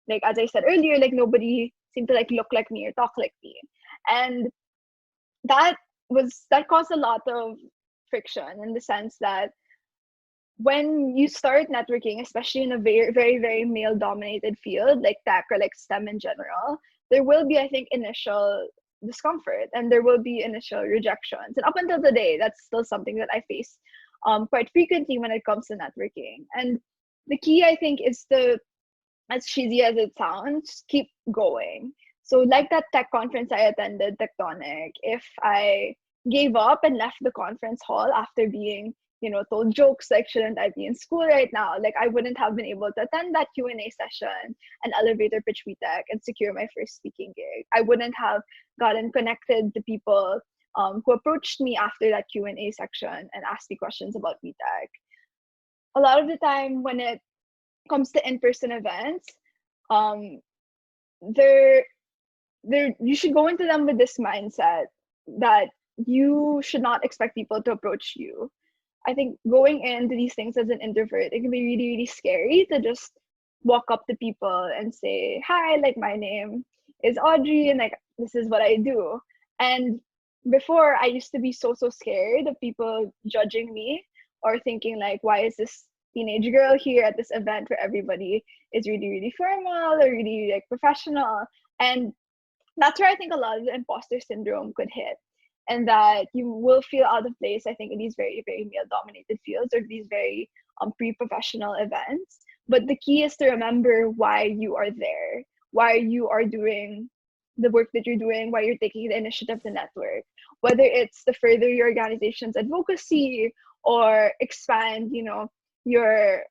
like, as I said earlier, like nobody seemed to like look like me or talk like me. And that caused a lot of friction, in the sense that when you start networking, especially in a very, very, very male dominated field like tech or like STEM in general, there will be, I think, initial discomfort and there will be initial rejections. And up until today, that's still something that I face quite frequently when it comes to networking. And the key, I think, is to, as cheesy as it sounds, keep going. So, like that tech conference I attended, Tectonic, if I gave up and left the conference hall after being, told jokes like, shouldn't I be in school right now? Like, I wouldn't have been able to attend that Q&A session and elevator pitch WiTech and secure my first speaking gig. I wouldn't have gotten connected to people who approached me after that Q&A section and asked me questions about WiTech. A lot of the time when it comes to in-person events, um, there you should go into them with this mindset that you should not expect people to approach you. I think going into these things as an introvert, it can be really, really scary to just walk up to people and say, hi, like my name is Audrey and like this is what I do. And before, I used to be so scared of people judging me or thinking like, why is this teenage girl here at this event where everybody is really, really formal or really like professional? And that's where I think a lot of the imposter syndrome could hit, and that you will feel out of place, I think, in these very, very male dominated fields or these very pre-professional events. But the key is to remember why you are there, why you are doing the work that you're doing, why you're taking the initiative to network, whether it's to further your organization's advocacy or your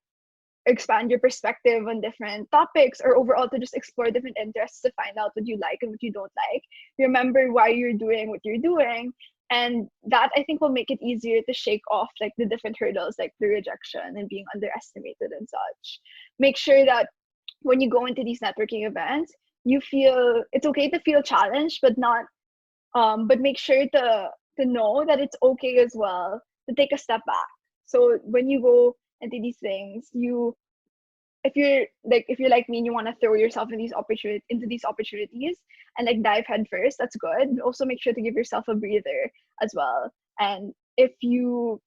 expand your perspective on different topics, or overall to just explore different interests to find out what you like and what you don't like. Remember why you're doing what you're doing, and that, I think, will make it easier to shake off like the different hurdles like the rejection and being underestimated and such. Make sure that when you go into these networking events, you feel it's okay to feel challenged, but not but make sure to know that it's okay as well to take a step back. So when you go into these things, if you're like me and you want to throw yourself into these opportunities and like dive head first, that's good. But also make sure to give yourself a breather as well. And if you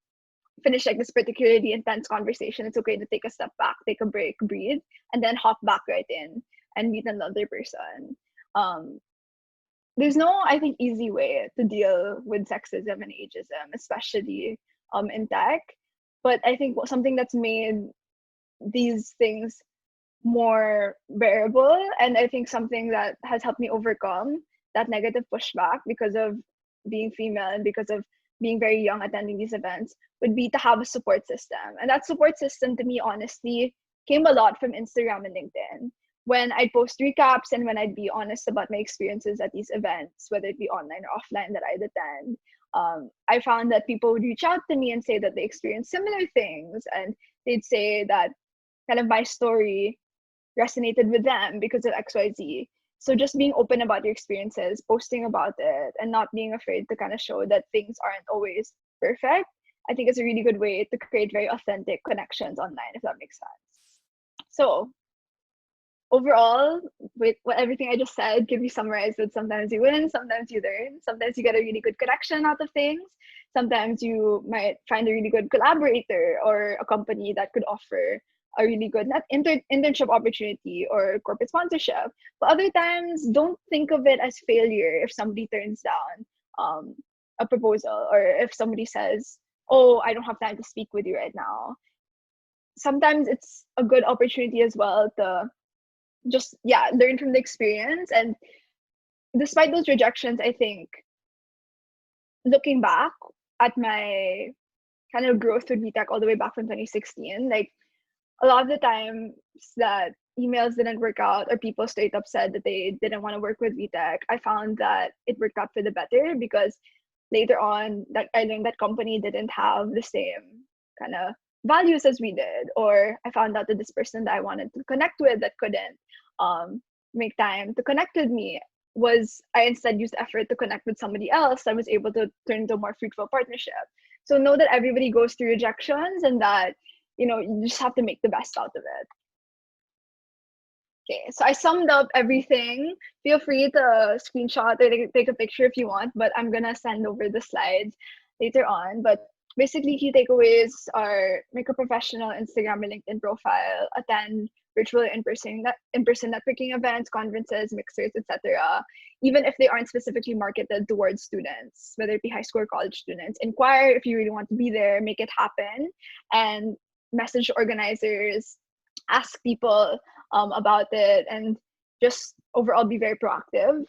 finish like this particularly intense conversation, it's okay to take a step back, take a break, breathe, and then hop back right in and meet another person. There's no, I think, easy way to deal with sexism and ageism, especially in tech. But I think something that's made these things more bearable, and I think something that has helped me overcome that negative pushback because of being female and because of being very young attending these events, would be to have a support system. And that support system, to me, honestly, came a lot from Instagram and LinkedIn. When I'd post recaps and when I'd be honest about my experiences at these events, whether it be online or offline that I'd attend, I found that people would reach out to me and say that they experienced similar things, and they'd say that kind of my story resonated with them because of XYZ. So just being open about your experiences, posting about it, and not being afraid to kind of show that things aren't always perfect, I think is a really good way to create very authentic connections online, if that makes sense. So overall, with everything I just said, can be summarized with sometimes you win, sometimes you learn, sometimes you get a really good connection out of things, sometimes you might find a really good collaborator or a company that could offer a really good not internship opportunity or corporate sponsorship. But other times, don't think of it as failure if somebody turns down a proposal, or if somebody says, "Oh, I don't have time to speak with you right now." Sometimes it's a good opportunity as well to just learn from the experience. And despite those rejections, I think looking back at my kind of growth with WiTech all the way back from 2016, like a lot of the times that emails didn't work out or people straight up said that they didn't want to work with WiTech, I found that it worked out for the better, because later on that I learned that company didn't have the same kind of values as we did, or I found out that this person that I wanted to connect with that couldn't make time to connect with me, was I instead used effort to connect with somebody else. I was able to turn into a more fruitful partnership. So know that everybody goes through rejections, and that you just have to make the best out of it. Okay, so I summed up everything. Feel free to screenshot or take a picture if you want, but I'm gonna send over the slides later on. But basically, key takeaways are: make a professional Instagram or LinkedIn profile, attend virtual in-person networking events, conferences, mixers, etc. Even if they aren't specifically marketed towards students, whether it be high school or college students, inquire if you really want to be there, make it happen, and message organizers, ask people about it, and just overall be very proactive.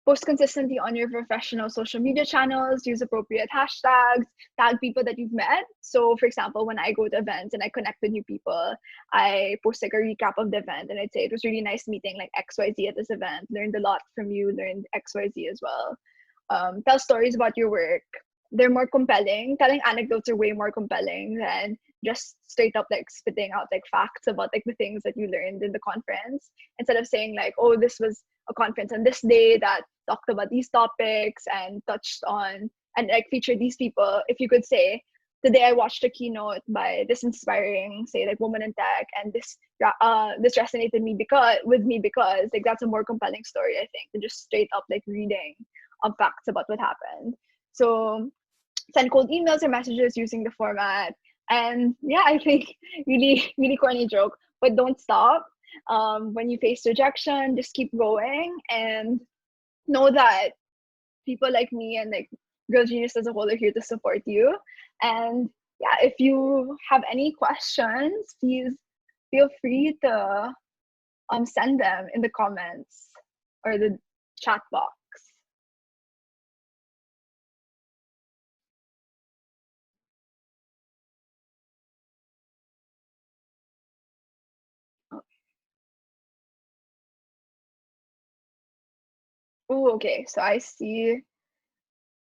Post consistently on your professional social media channels, use appropriate hashtags, tag people that you've met. So, for example, when I go to events and I connect with new people, I post like a recap of the event and I'd say it was really nice meeting like XYZ at this event, learned a lot from you, learned XYZ as well. Tell stories about your work. They're more compelling. Telling anecdotes are way more compelling than just straight up like spitting out like facts about like the things that you learned in the conference, instead of saying like, oh, this was a conference on this day that talked about these topics and touched on and like featured these people. If you could say, today I watched a keynote by this inspiring, say like woman in tech, and this resonated with me because like that's a more compelling story, I think, than just straight up like reading facts about what happened. So send cold emails or messages using the format. And yeah, I think really, really corny joke, but don't stop. When you face rejection, just keep going and know that people like me and like Girl Genius as a whole are here to support you. And yeah, if you have any questions, please feel free to send them in the comments or the chat box. Oh, okay. So I see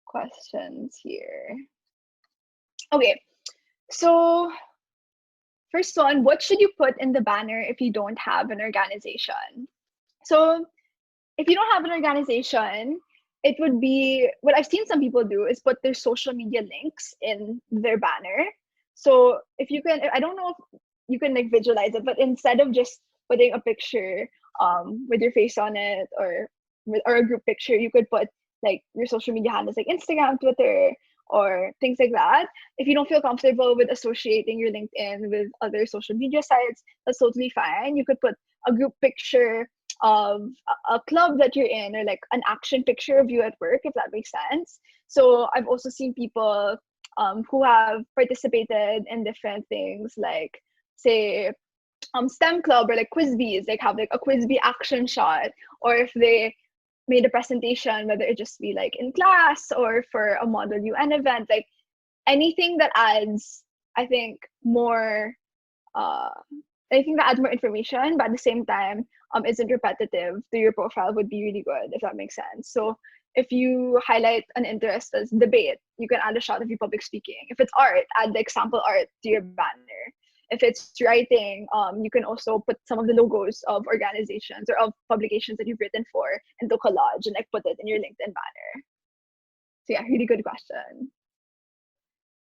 questions here. Okay, so first one, what should you put in the banner if you don't have an organization? So if you don't have an organization, it would be what I've seen some people do is put their social media links in their banner. So if you can, I don't know if you can like visualize it, but instead of just putting a picture with your face on it, or a group picture, you could put like your social media handles like Instagram, Twitter, or things like that. If you don't feel comfortable with associating your LinkedIn with other social media sites, that's totally fine. You could put a group picture of a club that you're in, or like an action picture of you at work, if that makes sense. So I've also seen people who have participated in different things, like say STEM club or like quiz bees, like have like a quiz bee action shot, or if they made a presentation, whether it just be like in class or for a Model UN event, like anything that adds, I think, more anything that adds more information, but at the same time isn't repetitive to your profile would be really good, if that makes sense. So if you highlight an interest as debate, you can add a shot of you public speaking. If it's art, add the example art to your banner. If it's writing, you can also put some of the logos of organizations or of publications that you've written for into collage and like put it in your LinkedIn banner. So yeah, really good question.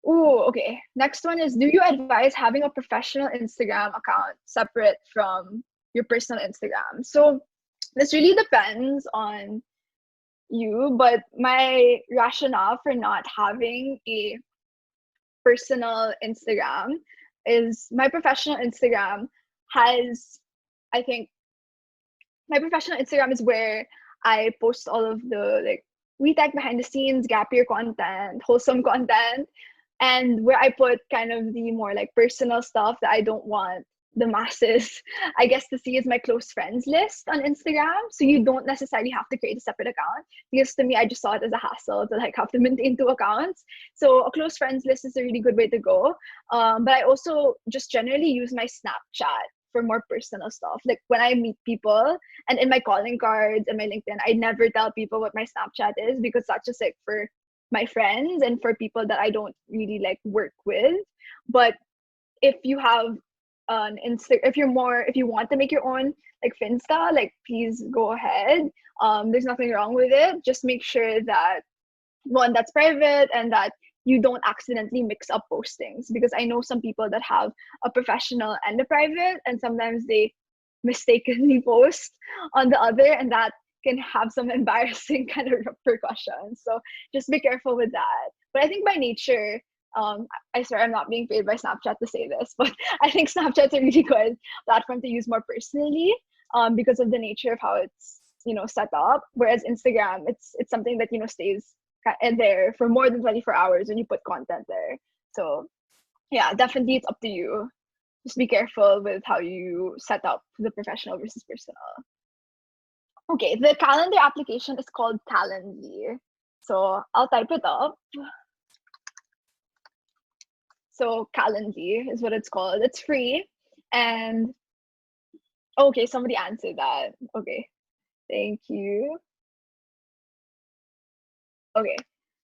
Oh, okay. Next one is, do you advise having a professional Instagram account separate from your personal Instagram? So this really depends on you, but my rationale for not having a personal Instagram is my professional Instagram has, I think, my professional Instagram is where I post all of the like WiTech behind the scenes, gap year content, wholesome content, and where I put kind of the more like personal stuff that I don't want the masses, I guess, to see is my close friends list on Instagram. So you don't necessarily have to create a separate account, because to me, I just saw it as a hassle to like have to maintain two accounts. So a close friends list is a really good way to go. But I also just generally use my Snapchat for more personal stuff. Like when I meet people and in my calling cards and my LinkedIn, I never tell people what my Snapchat is, because that's just like for my friends and for people that I don't really like work with. But if you have an if you want to make your own like Finsta, like please go ahead. There's nothing wrong with it. Just make sure that one, that's private, and that you don't accidentally mix up postings, because I know some people that have a professional and a private, and sometimes they mistakenly post on the other, and that can have some embarrassing kind of repercussions. So just be careful with that. But I think by nature, I swear I'm not being paid by Snapchat to say this, but I think Snapchat's a really good platform to use more personally, because of the nature of how it's set up. Whereas Instagram, it's something that stays there for more than 24 hours when you put content there. So yeah, definitely it's up to you. Just be careful with how you set up the professional versus personal. Okay, the calendar application is called Calendly. So I'll type it up. So Calendly is what it's called. It's free. And okay, somebody answered that. Okay, thank you. Okay,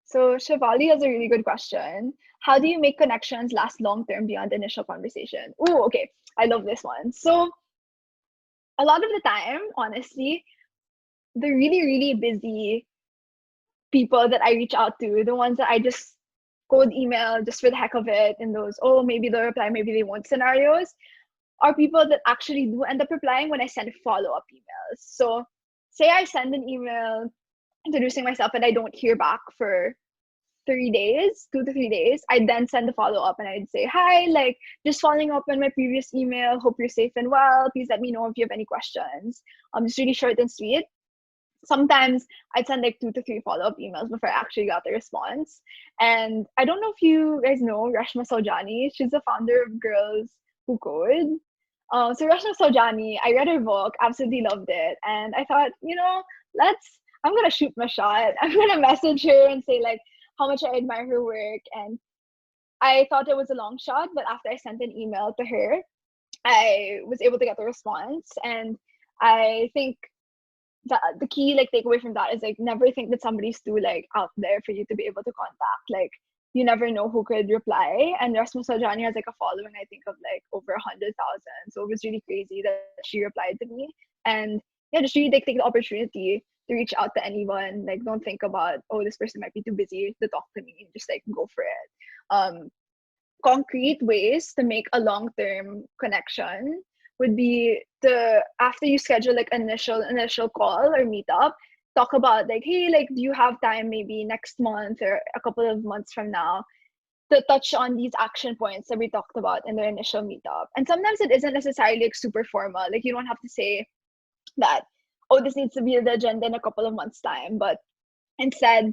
so Shivali has a really good question. How do you make connections last long term beyond initial conversation? Oh, okay, I love this one. So a lot of the time, honestly, the really, really busy people that I reach out to, the ones that I just cold email just for the heck of it, and those, oh, maybe they'll reply, maybe they won't scenarios, are people that actually do end up replying when I send follow-up emails. So say I send an email introducing myself and I don't hear back for 3 days, 2 to 3 days, I'd then send a follow-up and I'd say, hi, like just following up on my previous email, hope you're safe and well. Please let me know if you have any questions. Just really short and sweet. Sometimes I'd send like 2 to 3 follow-up emails before I actually got the response. And I don't know if you guys know Reshma Saujani. She's the founder of Girls Who Code. So Reshma Saujani, I read her book, absolutely loved it. And I thought, I'm going to shoot my shot. I'm going to message her and say like how much I admire her work. And I thought it was a long shot, but after I sent an email to her, I was able to get a response. And I think the key like takeaway from that is like never think that somebody's too like out there for you to be able to contact. Like you never know who could reply. And Rasmus Saljani has like a following, I think, of like over 100,000. So it was really crazy that she replied to me. And yeah, just really take the opportunity to reach out to anyone. Like don't think about, oh, this person might be too busy to talk to me. Just like go for it. Concrete ways to make a long-term connection would be to, after you schedule like initial call or meetup, talk about like, hey, like do you have time maybe next month or a couple of months from now to touch on these action points that we talked about in the initial meetup. And sometimes it isn't necessarily like super formal. Like you don't have to say that, oh, this needs to be the agenda in a couple of months time, but instead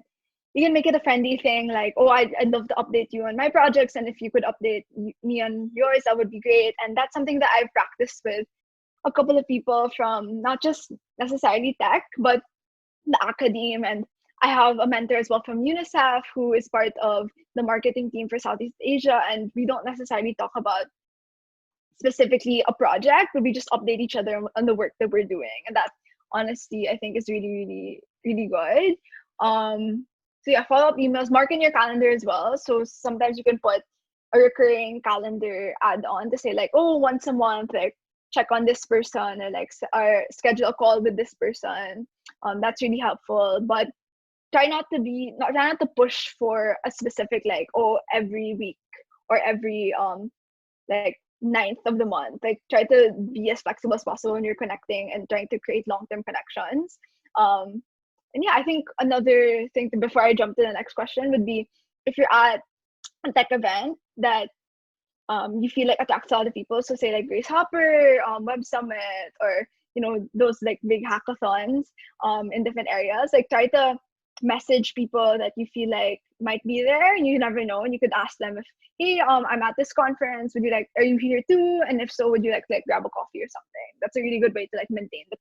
you can make it a friendly thing, like, oh, I'd love to update you on my projects, and if you could update me on yours, that would be great. And that's something that I've practiced with a couple of people from not just necessarily tech, but the academe. And I have a mentor as well from UNICEF who is part of the marketing team for Southeast Asia, and we don't necessarily talk about specifically a project, but we just update each other on the work that we're doing. And that honestly, I think is really, really, really good. So yeah, follow-up emails, mark in your calendar as well. So sometimes you can put a recurring calendar add-on to say like, oh, once a month, like check on this person or like or schedule a call with this person. That's really helpful. But try not to push for a specific like, oh, every week or every like 9th of the month. Like try to be as flexible as possible when you're connecting and trying to create long-term connections. And yeah, I think another thing before I jump to the next question would be if you're at a tech event that you feel like attracts a lot of people. So say like Grace Hopper, Web Summit, or those like big hackathons in different areas. Like try to message people that you feel like might be there, and you never know. And you could ask them if, hey, I'm at this conference. Would you like? Are you here too? And if so, would you like grab a coffee or something? That's a really good way to like maintain the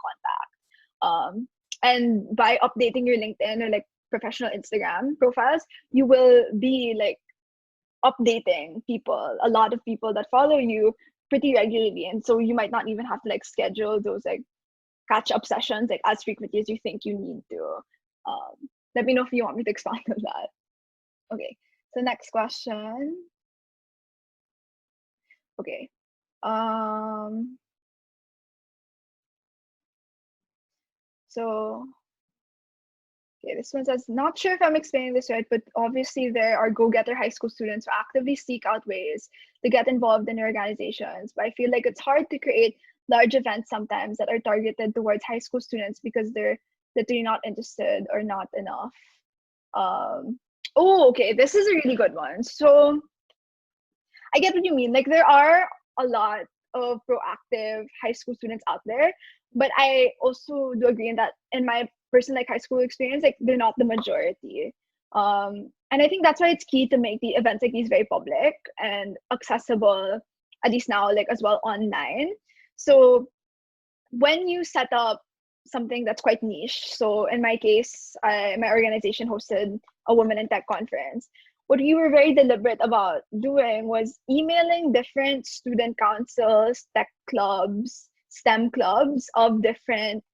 contact. And by updating your LinkedIn or like professional Instagram profiles, you will be like updating people, a lot of people that follow you pretty regularly. And so you might not even have to like schedule those like catch up sessions like as frequently as you think you need to. Let me know if you want me to expand on that. Okay, so next question. Okay. So okay, this one says, not sure if I'm explaining this right, but obviously there are go-getter high school students who actively seek out ways to get involved in organizations. But I feel like it's hard to create large events sometimes that are targeted towards high school students because they're literally not interested or not enough. Oh, okay, this is a really good one. So I get what you mean. Like there are a lot of proactive high school students out there, but I also do agree in that in my personal like high school experience, like they're not the majority. And I think that's why it's key to make the events like these very public and accessible, at least now, like as well online. So when you set up something that's quite niche, so in my case, my organization hosted a women in tech conference. What we were very deliberate about doing was emailing different student councils, tech clubs, STEM clubs of different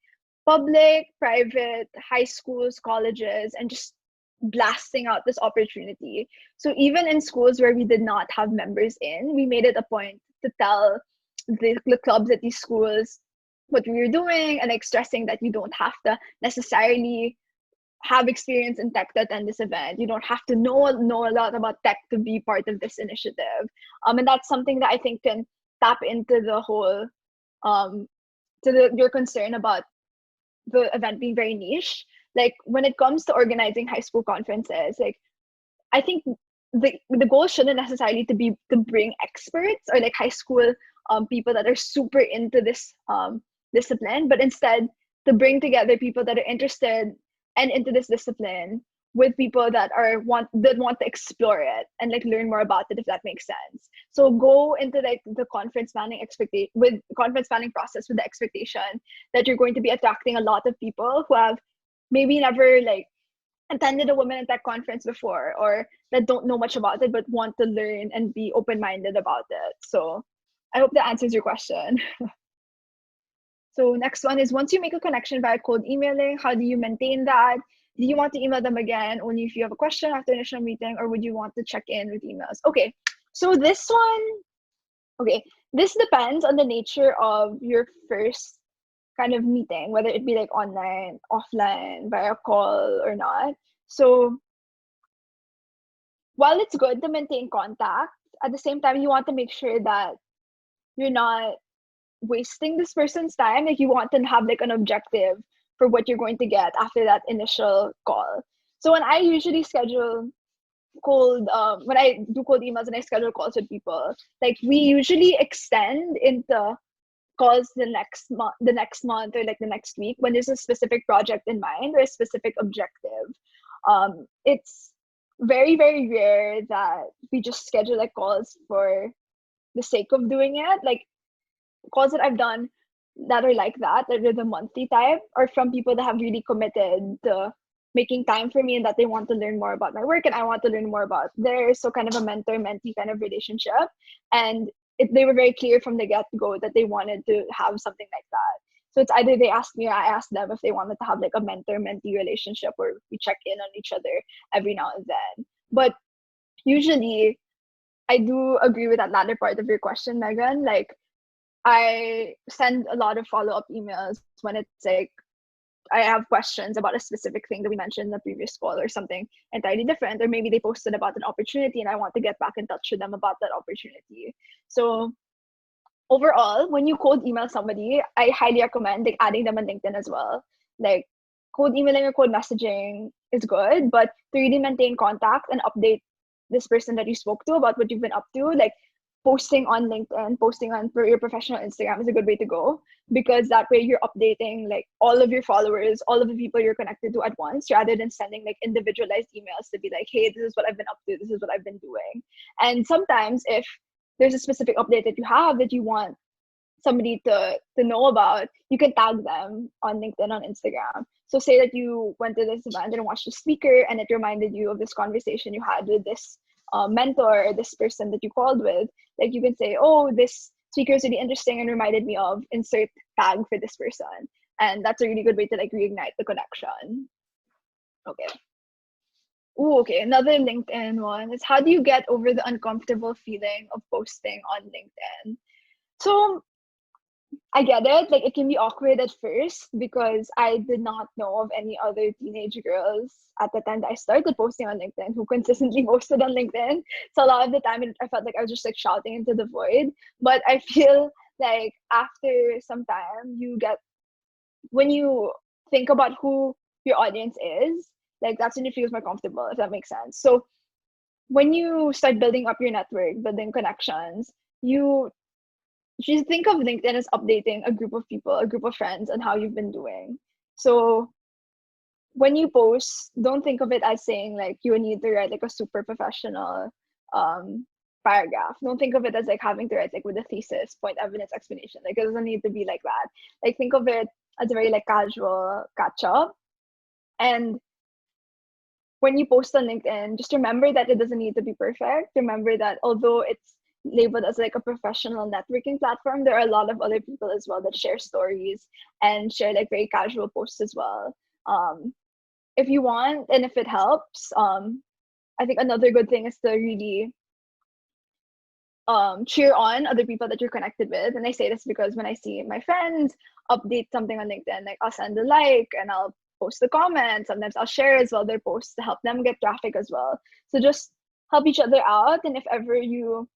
public, private, high schools, colleges, and just blasting out this opportunity. So even in schools where we did not have members in, we made it a point to tell the clubs at these schools what we were doing, and like stressing that you don't have to necessarily have experience in tech to attend this event. You don't have to know a lot about tech to be part of this initiative. And that's something that I think can tap into the whole your concern about the event being very niche. Like when it comes to organizing high school conferences, like I think the goal shouldn't necessarily to bring experts or like high school people that are super into this discipline, but instead to bring together people that are interested and into this discipline with people that want to explore it and like learn more about it, if that makes sense. So go into like the conference planning process with the expectation that you're going to be attracting a lot of people who have maybe never like attended a women in tech conference before, or that don't know much about it but want to learn and be open-minded about it. So I hope that answers your question. So next one is, once you make a connection via cold emailing, how do you maintain that? Do you want to email them again only if you have a question after initial meeting, or would you want to check in with emails? Okay, so this depends on the nature of your first kind of meeting, whether it be like online, offline, via call or not. So while it's good to maintain contact, at the same time, you want to make sure that you're not wasting this person's time. Like you want to have like an objective for what you're going to get after that initial call. So when I usually schedule when I do cold emails and I schedule calls with people, like we usually extend into calls the next month or like the next week when there's a specific project in mind or a specific objective. It's very, very rare that we just schedule like calls for the sake of doing it. Like calls that I've done that are like that are the monthly type, or from people that have really committed to making time for me and that they want to learn more about my work and I want to learn more about theirs. So kind of a mentor-mentee kind of relationship. And they were very clear from the get-go that they wanted to have something like that. So it's either they asked me or I asked them if they wanted to have like a mentor-mentee relationship where we check in on each other every now and then. But usually I do agree with that latter part of your question, Megan. Like I send a lot of follow-up emails when it's like I have questions about a specific thing that we mentioned in the previous call or something entirely different, or maybe they posted about an opportunity and I want to get back in touch with them about that opportunity. So overall, when you cold email somebody, I highly recommend like adding them on LinkedIn as well. Like cold emailing or cold messaging is good, but to really maintain contact and update this person that you spoke to about what you've been up to, like posting on LinkedIn, posting on your professional Instagram is a good way to go, because that way you're updating like all of your followers, all of the people you're connected to at once, rather than sending like individualized emails to be like, hey, this is what I've been up to, this is what I've been doing. And sometimes if there's a specific update that you have that you want somebody to know about, you can tag them on LinkedIn, on Instagram. So say that you went to this event and watched the speaker and it reminded you of this conversation you had with this mentor or this person that you called with. Like you can say, oh, this speaker is really interesting and reminded me of insert tag for this person. And that's a really good way to like reignite the connection. Okay. Ooh, okay. Another LinkedIn one is, how do you get over the uncomfortable feeling of posting on LinkedIn? So I get it. Like it can be awkward at first because I did not know of any other teenage girls at the time that I started posting on LinkedIn who consistently posted on LinkedIn. So a lot of the time I felt like I was just like shouting into the void. But I feel like after some time when you think about who your audience is, like that's when it feels more comfortable, if that makes sense. So when you start building up your network, building connections, you think of LinkedIn as updating a group of people, a group of friends, on how you've been doing. So when you post, don't think of it as saying like you need to write like a super professional paragraph. Don't think of it as like having to write like with a thesis, point, evidence, explanation. Like it doesn't need to be like that. Like think of it as a very like casual catch up. And when you post on LinkedIn, just remember that it doesn't need to be perfect. Remember that although it's labeled as like a professional networking platform, there are a lot of other people as well that share stories and share like very casual posts as well. If you want and if it helps, I think another good thing is to really cheer on other people that you're connected with. And I say this because when I see my friends update something on LinkedIn, like I'll send a like and I'll post a comment. Sometimes I'll share as well their posts to help them get traffic as well. So just help each other out. And if ever you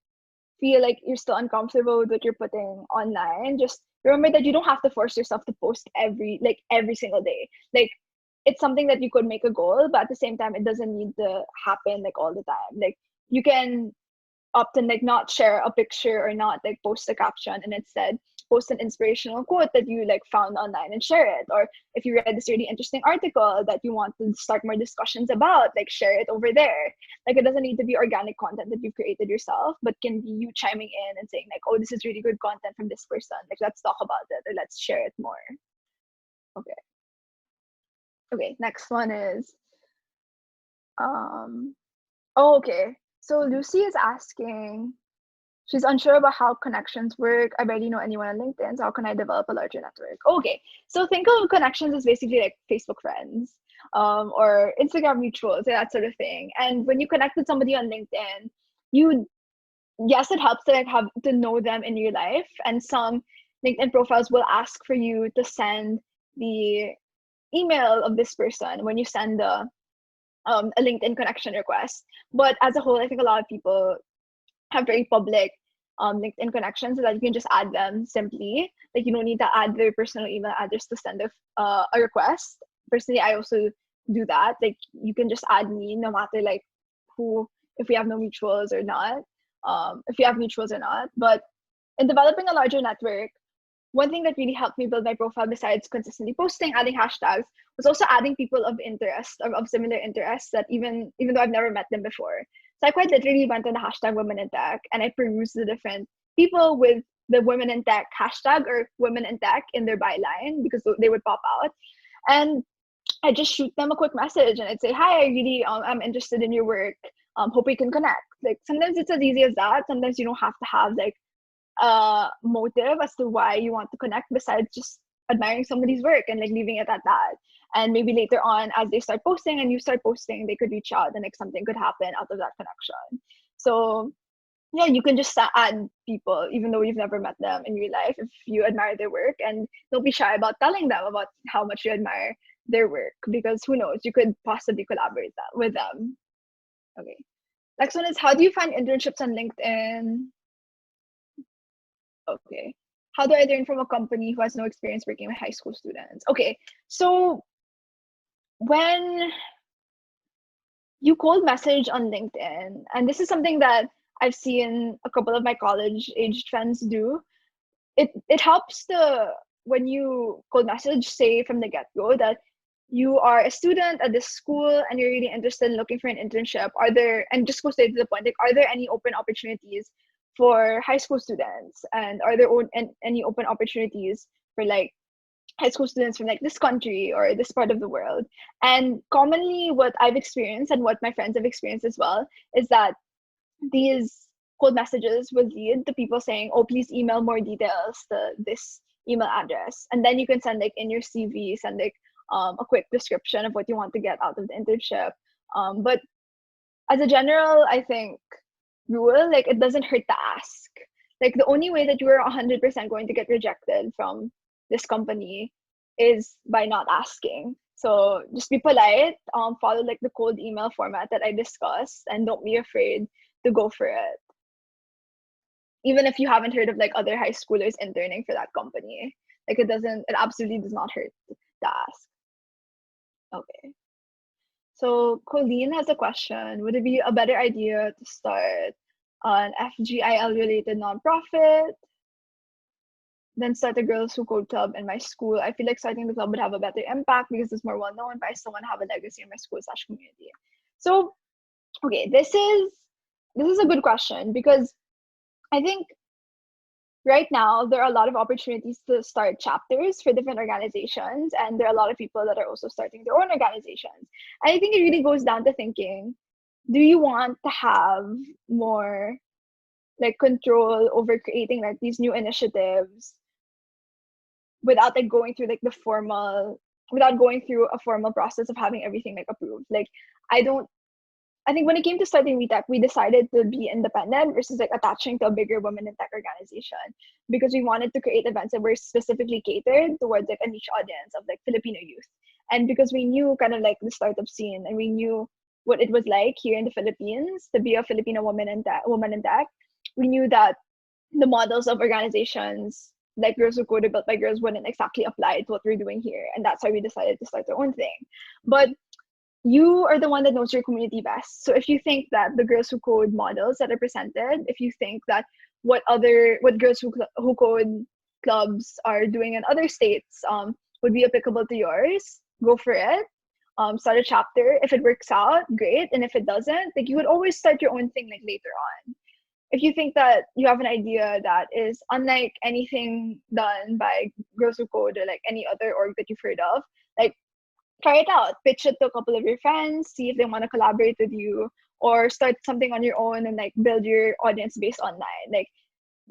feel like you're still uncomfortable with what you're putting online, just remember that you don't have to force yourself to post every single day. Like it's something that you could make a goal, but at the same time, it doesn't need to happen like all the time. Like you can opt in like not share a picture or not like post a caption and instead post an inspirational quote that you like found online and share it. Or if you read this really interesting article that you want to start more discussions about, like share it over there. Like it doesn't need to be organic content that you've created yourself, but can be you chiming in and saying like, oh, this is really good content from this person, like let's talk about it or let's share it more. Okay, next one is okay, so Lucy is asking, she's unsure about how connections work. I barely know anyone on LinkedIn, so how can I develop a larger network? Okay, so think of connections as basically like Facebook friends, or Instagram mutuals, that sort of thing. And when you connect with somebody on LinkedIn, yes, it helps to like have to know them in real life. And some LinkedIn profiles will ask for you to send the email of this person when you send a LinkedIn connection request. But as a whole, I think a lot of people have very public LinkedIn connections so that you can just add them simply. Like you don't need to add their personal email address to send a request. Personally, I also do that. Like you can just add me no matter like who, if we have no mutuals or not, if you have mutuals or not. But in developing a larger network, one thing that really helped me build my profile besides consistently posting, adding hashtags, was also adding people of interest or of similar interests that even though I've never met them before. So I quite literally went on the hashtag women in tech and I perused the different people with the women in tech hashtag or women in tech in their byline because they would pop out. And I just shoot them a quick message and I'd say, hi, I really I'm interested in your work. Hope we can connect. Like sometimes it's as easy as that. Sometimes you don't have to have like motive as to why you want to connect besides just admiring somebody's work and like leaving it at that. And maybe later on as they start posting and you start posting, they could reach out and like something could happen out of that connection. So yeah, you can just add people even though you've never met them in real life if you admire their work, and don't be shy about telling them about how much you admire their work, because who knows, you could possibly collaborate that with them. Okay, next one is, how do you find internships on LinkedIn? Okay. How do I learn from a company who has no experience working with high school students? Okay. So when you cold message on LinkedIn, and this is something that I've seen a couple of my college aged friends do. It helps to, when you cold message, say from the get-go that you are a student at this school and you're really interested in looking for an internship. Are there, and just go straight to the point, like, are there any open opportunities for high school students, and are there any open opportunities for like high school students from like this country or this part of the world? And commonly what I've experienced and what my friends have experienced as well is that these cold messages will lead to people saying, oh, please email more details to this email address. And then you can send like in your CV, send like a quick description of what you want to get out of the internship. But as a general, I think, rule, like, it doesn't hurt to ask. Like, the only way that you are 100% going to get rejected from this company is by not asking. So just be polite, follow like the cold email format that I discussed, and don't be afraid to go for it. Even if you haven't heard of like other high schoolers interning for that company, like it absolutely does not hurt to ask. Okay. So Colleen has a question. Would it be a better idea to start an FGIL related nonprofit than start a girls who code club in my school? I feel like starting the club would have a better impact because it's more well known, but I still want to have a legacy in my school / community. So, okay, this is a good question, because I think right now there are a lot of opportunities to start chapters for different organizations, and there are a lot of people that are also starting their own organizations. And I think it really goes down to thinking, do you want to have more like control over creating like these new initiatives without like going through like the formal without going through a formal process of having everything like approved? Like, I don't I think when it came to starting WiTech, we decided to be independent versus like attaching to a bigger women in tech organization, because we wanted to create events that were specifically catered towards like a niche audience of like Filipino youth. And because we knew kind of like the startup scene, and we knew what it was like here in the Philippines to be a Filipino woman in tech, we knew that the models of organizations like Girls Who Code, built by girls, wouldn't exactly apply to what we're doing here. And that's why we decided to start our own thing. But you are the one that knows your community best. So if you think that the Girls Who Code models that are presented, if you think that what Girls Who Code clubs are doing in other states would be applicable to yours, go for it. Start a chapter. If it works out, great. And if it doesn't, like, you would always start your own thing like later on. If you think that you have an idea that is unlike anything done by Girls Who Code or like any other org that you've heard of, like, try it out, pitch it to a couple of your friends, see if they want to collaborate with you, or start something on your own and like build your audience base online. Like,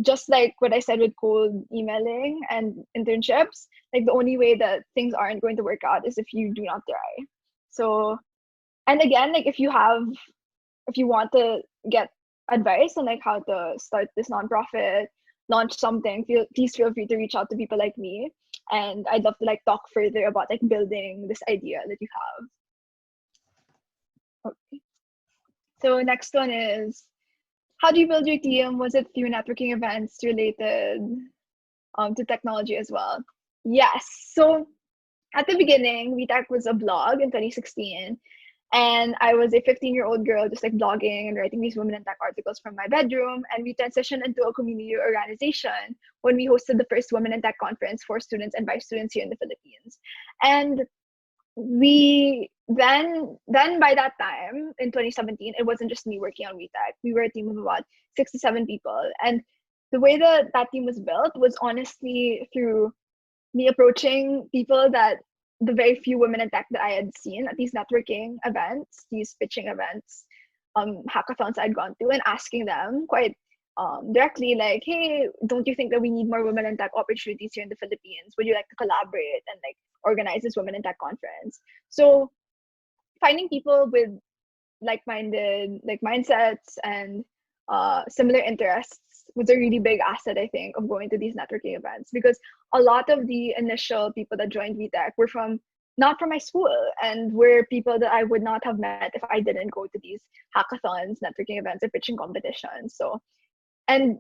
just like what I said with cold emailing and internships, like, the only way that things aren't going to work out is if you do not try. So, and again, like, if you want to get advice on like how to start this nonprofit, launch something, please feel free to reach out to people like me, and I'd love to like talk further about like building this idea that you have. Okay. So next one is, how do you build your team? Was it through networking events related to technology as well? Yes. So at the beginning, WeTech was a blog in 2016. And I was a 15-year-old girl just like blogging and writing these women in tech articles from my bedroom. And we transitioned into a community organization when we hosted the first Women in Tech conference for students and by students here in the Philippines. And we then by that time in 2017, it wasn't just me working on WeTech. We were a team of about 6 to 7 people. And the way that team was built was honestly through me approaching people, that the very few women in tech that I had seen at these networking events, these pitching events, hackathons I'd gone to, and asking them quite directly, like, hey, don't you think that we need more women in tech opportunities here in the Philippines? Would you like to collaborate and like organize this women in tech conference? So finding people with like-minded like mindsets and similar interests was a really big asset, I think, of going to these networking events, because a lot of the initial people that joined WeTech were not from my school, and were people that I would not have met if I didn't go to these hackathons, networking events, or pitching competitions. So, and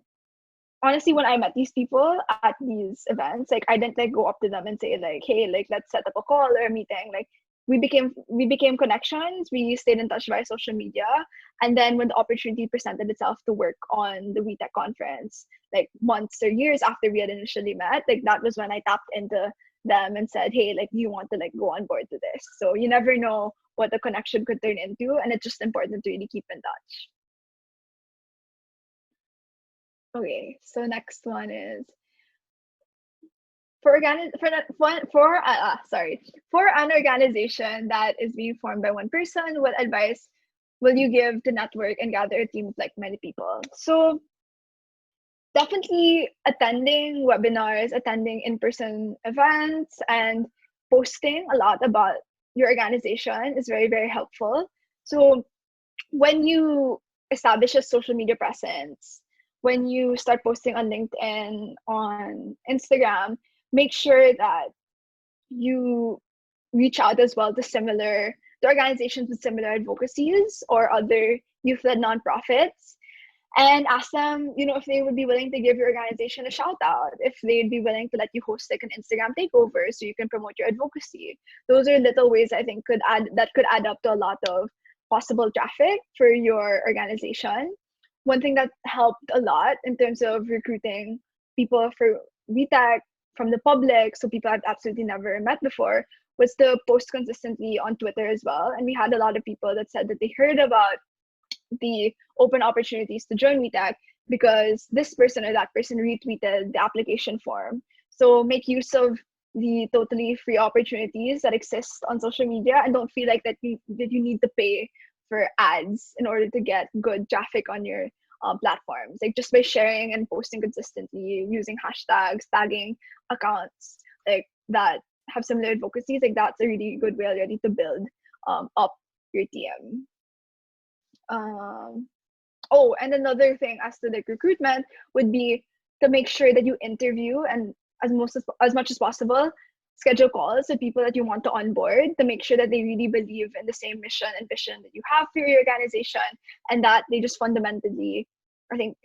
honestly, when I met these people at these events, like, I didn't like go up to them and say like, hey, like, let's set up a call or a meeting. Like, we became connections. We stayed in touch via social media, and then when the opportunity presented itself to work on the WiTech conference, like months or years after we had initially met, like that was when I tapped into them and said, hey, like, do you want to like go on board to this? So you never know what the connection could turn into, and it's just important to really keep in touch. Okay, so next one is for an organization that is being formed by one person, what advice will you give to network and gather a team of like many people? So definitely attending webinars, attending in-person events, and posting a lot about your organization is very, very helpful. So when you establish a social media presence, when you start posting on LinkedIn, on Instagram, make sure that you reach out as well to organizations with similar advocacies or other youth-led nonprofits, and ask them, if they would be willing to give your organization a shout out, if they'd be willing to let you host like an Instagram takeover so you can promote your advocacy. Those are little ways I think could add up to a lot of possible traffic for your organization. One thing that helped a lot in terms of recruiting people for WiTech from the public, so people I've absolutely never met before, was to post consistently on Twitter as well. And we had a lot of people that said that they heard about the open opportunities to join WiTech because this person or that person retweeted the application form. So make use of the totally free opportunities that exist on social media, and don't feel like that you need to pay for ads in order to get good traffic on your platforms. Like just by sharing and posting consistently, using hashtags, tagging accounts like that have similar advocacies, like that's a really good way already to build up your team. Um, oh, and another thing as to like recruitment would be to make sure that you interview and as much as possible schedule calls with people that you want to onboard to make sure that they really believe in the same mission and vision that you have for your organization, and that they just fundamentally, I think,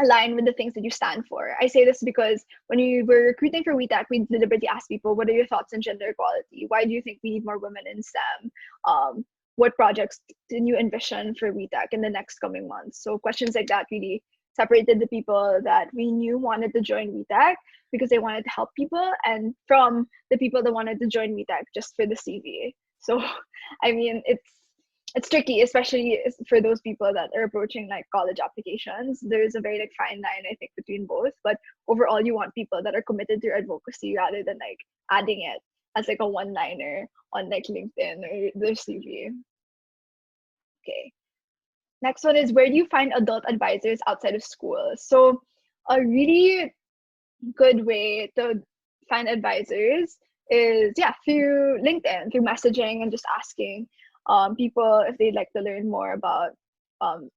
align with the things that you stand for. I say this because when we were recruiting for WiTech, we deliberately asked people, what are your thoughts on gender equality? Why do you think we need more women in STEM? What projects do you envision for WiTech in the next coming months? So questions like that really separated the people that we knew wanted to join WiTech because they wanted to help people, and from the people that wanted to join WiTech just for the CV. So, I mean, it's tricky, especially for those people that are approaching like college applications. There's a very like fine line, I think, between both. But overall, you want people that are committed to your advocacy rather than like adding it as like a one-liner on like LinkedIn or their CV. Okay. Next one is, where do you find adult advisors outside of school? So a really good way to find advisors is, yeah, through LinkedIn, through messaging and just asking people if they'd like to learn more about um,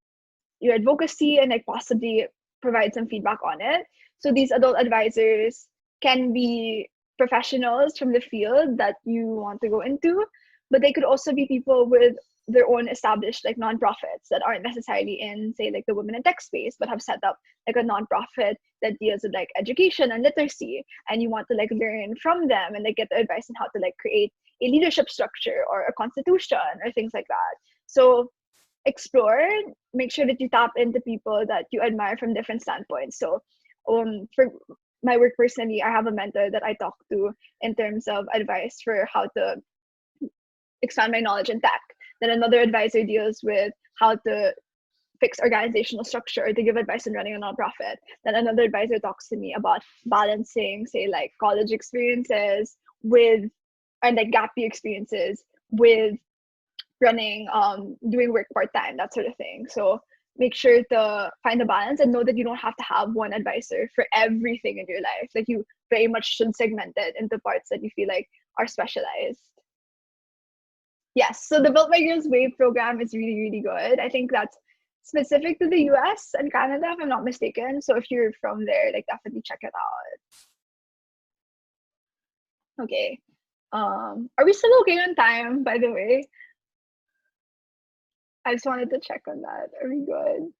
your advocacy and like possibly provide some feedback on it. So these adult advisors can be professionals from the field that you want to go into, but they could also be people with their own established like nonprofits that aren't necessarily in, say, like the women in tech space, but have set up like a nonprofit that deals with like education and literacy, and you want to like learn from them and like get the advice on how to like create a leadership structure or a constitution or things like that. So explore, make sure that you tap into people that you admire from different standpoints. So for my work personally, I have a mentor that I talk to in terms of advice for how to expand my knowledge in tech. Then another advisor deals with how to fix organizational structure or to give advice on running a nonprofit. Then another advisor talks to me about balancing, say, like college experiences with, and like gap year experiences with running, doing work part-time, that sort of thing. So make sure to find a balance and know that you don't have to have one advisor for everything in your life. Like you very much should segment it into parts that you feel like are specialized. Yes, so the Built by Girls Wave program is really, really good. I think that's specific to the US and Canada, if I'm not mistaken. So if you're from there, like definitely check it out. Okay. Are we still okay on time, by the way? I just wanted to check on that. Are we good?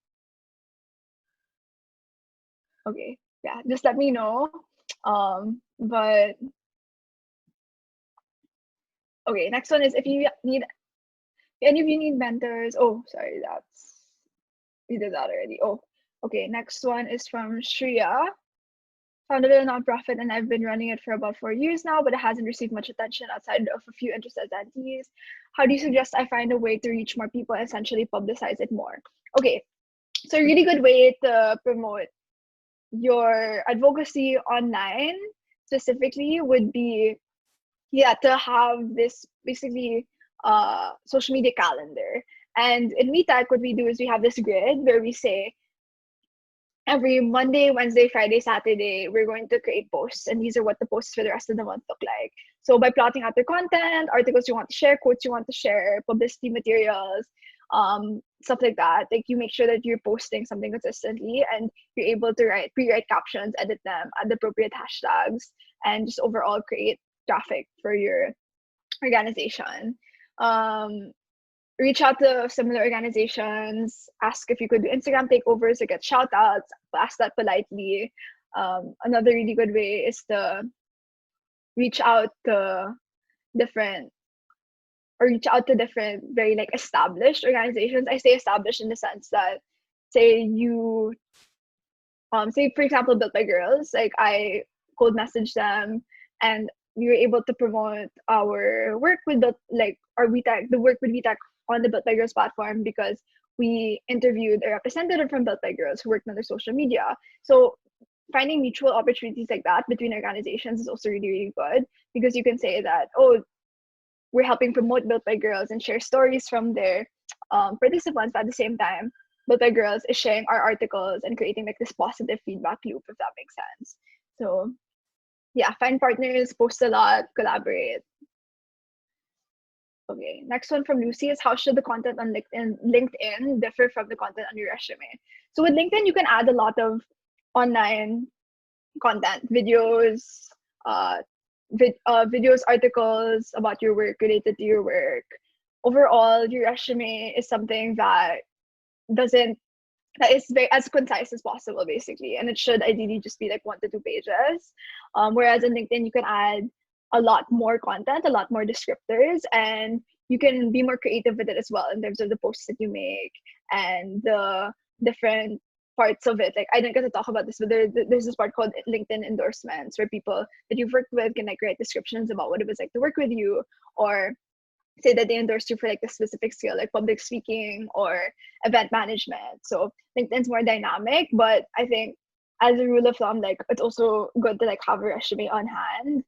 Okay. Yeah, just let me know. But Okay, next one is if you need any of you need mentors. Oh, sorry, we did that already. Oh, okay. Next one is from Shreya. Founded a nonprofit and I've been running it for about 4 years now, but it hasn't received much attention outside of a few interested entities. How do you suggest I find a way to reach more people and essentially publicize it more? Okay, so a really good way to promote your advocacy online specifically would be, yeah, to have this basically social media calendar. And in WiTech, what we do is we have this grid where we say every Monday, Wednesday, Friday, Saturday, we're going to create posts, and these are what the posts for the rest of the month look like. So by plotting out the content, articles you want to share, quotes you want to share, publicity materials, stuff like that. Like you make sure that you're posting something consistently, and you're able to pre-write captions, edit them, add the appropriate hashtags, and just overall create traffic for your organization. Um, Reach out to similar organizations, ask if you could do Instagram takeovers to get shout outs, ask that politely. Another really good way is to reach out to different different very like established organizations. I say established in the sense that say you say for example Built by Girls, like I cold message them and we were able to promote our work with our WiTech, the work with WiTech on the Built by Girls platform because we interviewed a representative from Built by Girls who worked on their social media. So finding mutual opportunities like that between organizations is also really, really good because you can say that, oh, we're helping promote Built by Girls and share stories from their participants, but at the same time, Built by Girls is sharing our articles and creating like this positive feedback loop, if that makes sense. So yeah, find partners, post a lot, collaborate. Okay, next one from Lucy is how should the content on LinkedIn differ from the content on your resume? So with LinkedIn, you can add a lot of online content, videos, videos, articles about your work related to your work. Overall, your resume is something doesn't that is very as concise as possible, basically, and it should ideally just be like 1 to 2 pages. Whereas in LinkedIn, you can add a lot more content, a lot more descriptors, and you can be more creative with it as well in terms of the posts that you make and the different parts of it. Like I didn't get to talk about this, but there's this part called LinkedIn endorsements where people that you've worked with can like write descriptions about what it was like to work with you, or say that they endorsed you for like a specific skill like public speaking or event management. So LinkedIn's more dynamic, but I think as a rule of thumb, like it's also good to like have a resume on hand.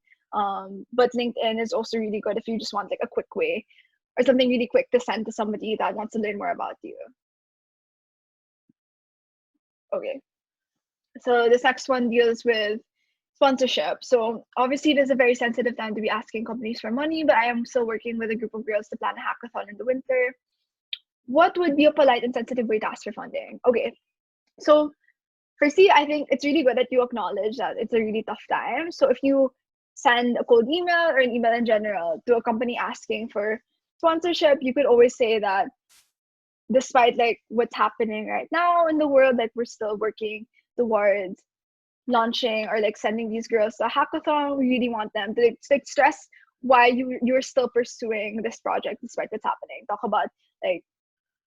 But LinkedIn is also really good if you just want like a quick way or something really quick to send to somebody that wants to learn more about you. Okay, so this next one deals with sponsorship. So obviously it is a very sensitive time to be asking companies for money, but I am still working with a group of girls to plan a hackathon in the winter. What would be a polite and sensitive way to ask for funding? Okay, so firstly, I think it's really good that you acknowledge that it's a really tough time. So if you send a cold email or an email in general to a company asking for sponsorship, you could always say that despite like what's happening right now in the world, like we're still working towards launching or like sending these girls to a hackathon. We really want them to like stress why you're still pursuing this project despite what's happening. Talk about like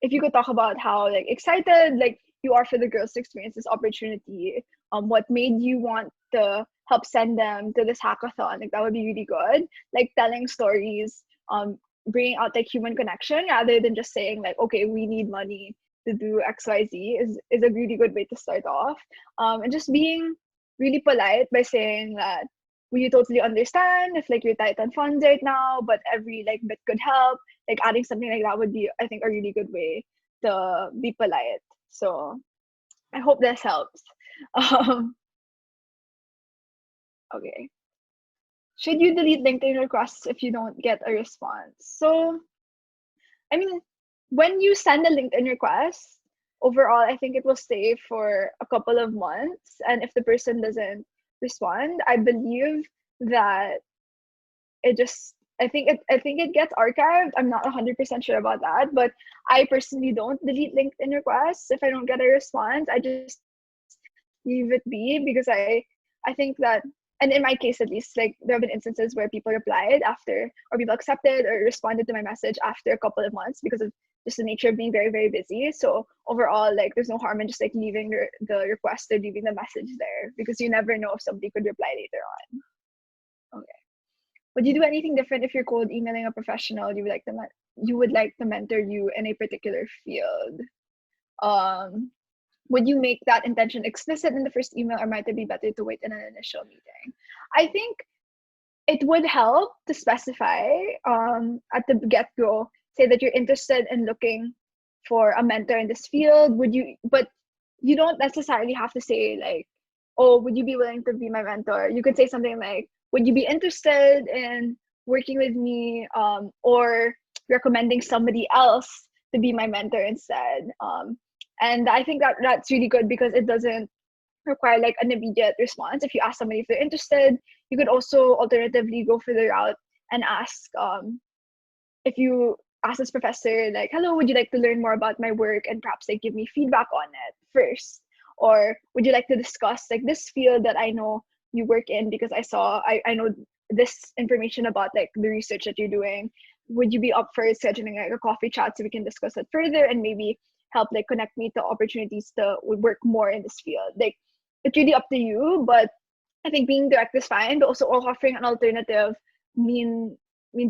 if you could talk about how like excited like you are for the girls to experience this opportunity, what made you want to help send them to this hackathon, like that would be really good. Like telling stories, bringing out like human connection rather than just saying like, okay, we need money to do XYZ is a really good way to start off. And just being really polite by saying that we totally understand if like you're tight on funds right now, but every like bit could help. Like adding something like that would be, I think, a really good way to be polite. So I hope this helps. Um, okay. Should you delete LinkedIn requests if you don't get a response? So, I mean, when you send a LinkedIn request, overall, I think it will stay for a couple of months. And if the person doesn't respond, I believe that it just I think it gets archived. I'm not 100% sure about that, but I personally don't delete LinkedIn requests if I don't get a response. I just leave it be because I think that and in my case at least, like there have been instances where people replied after, or people accepted or responded to my message after a couple of months because of just the nature of being very, very busy. So overall, like there's no harm in just like leaving the request or leaving the message there, because you never know if somebody could reply later on. Okay. Would you do anything different if you're cold emailing a professional you would like to mentor you in a particular field? Would you make that intention explicit in the first email, or might it be better to wait in an initial meeting? I think it would help to specify at the get-go, say that you're interested in looking for a mentor in this field. But you don't necessarily have to say like, oh, would you be willing to be my mentor? You could say something like, would you be interested in working with me, or recommending somebody else to be my mentor instead? And I think that that's really good because it doesn't require like an immediate response. If you ask somebody if they're interested, you could also alternatively go further out and ask, if you ask this professor like, hello, would you like to learn more about my work and perhaps like give me feedback on it first? Or would you like to discuss like this field that I know you work in, because I know this information about like the research that you're doing. Would you be up for scheduling like a coffee chat so we can discuss it further and maybe help like connect me to opportunities to work more in this field? Like it's really up to you, but I think being direct is fine, but also offering an alternative means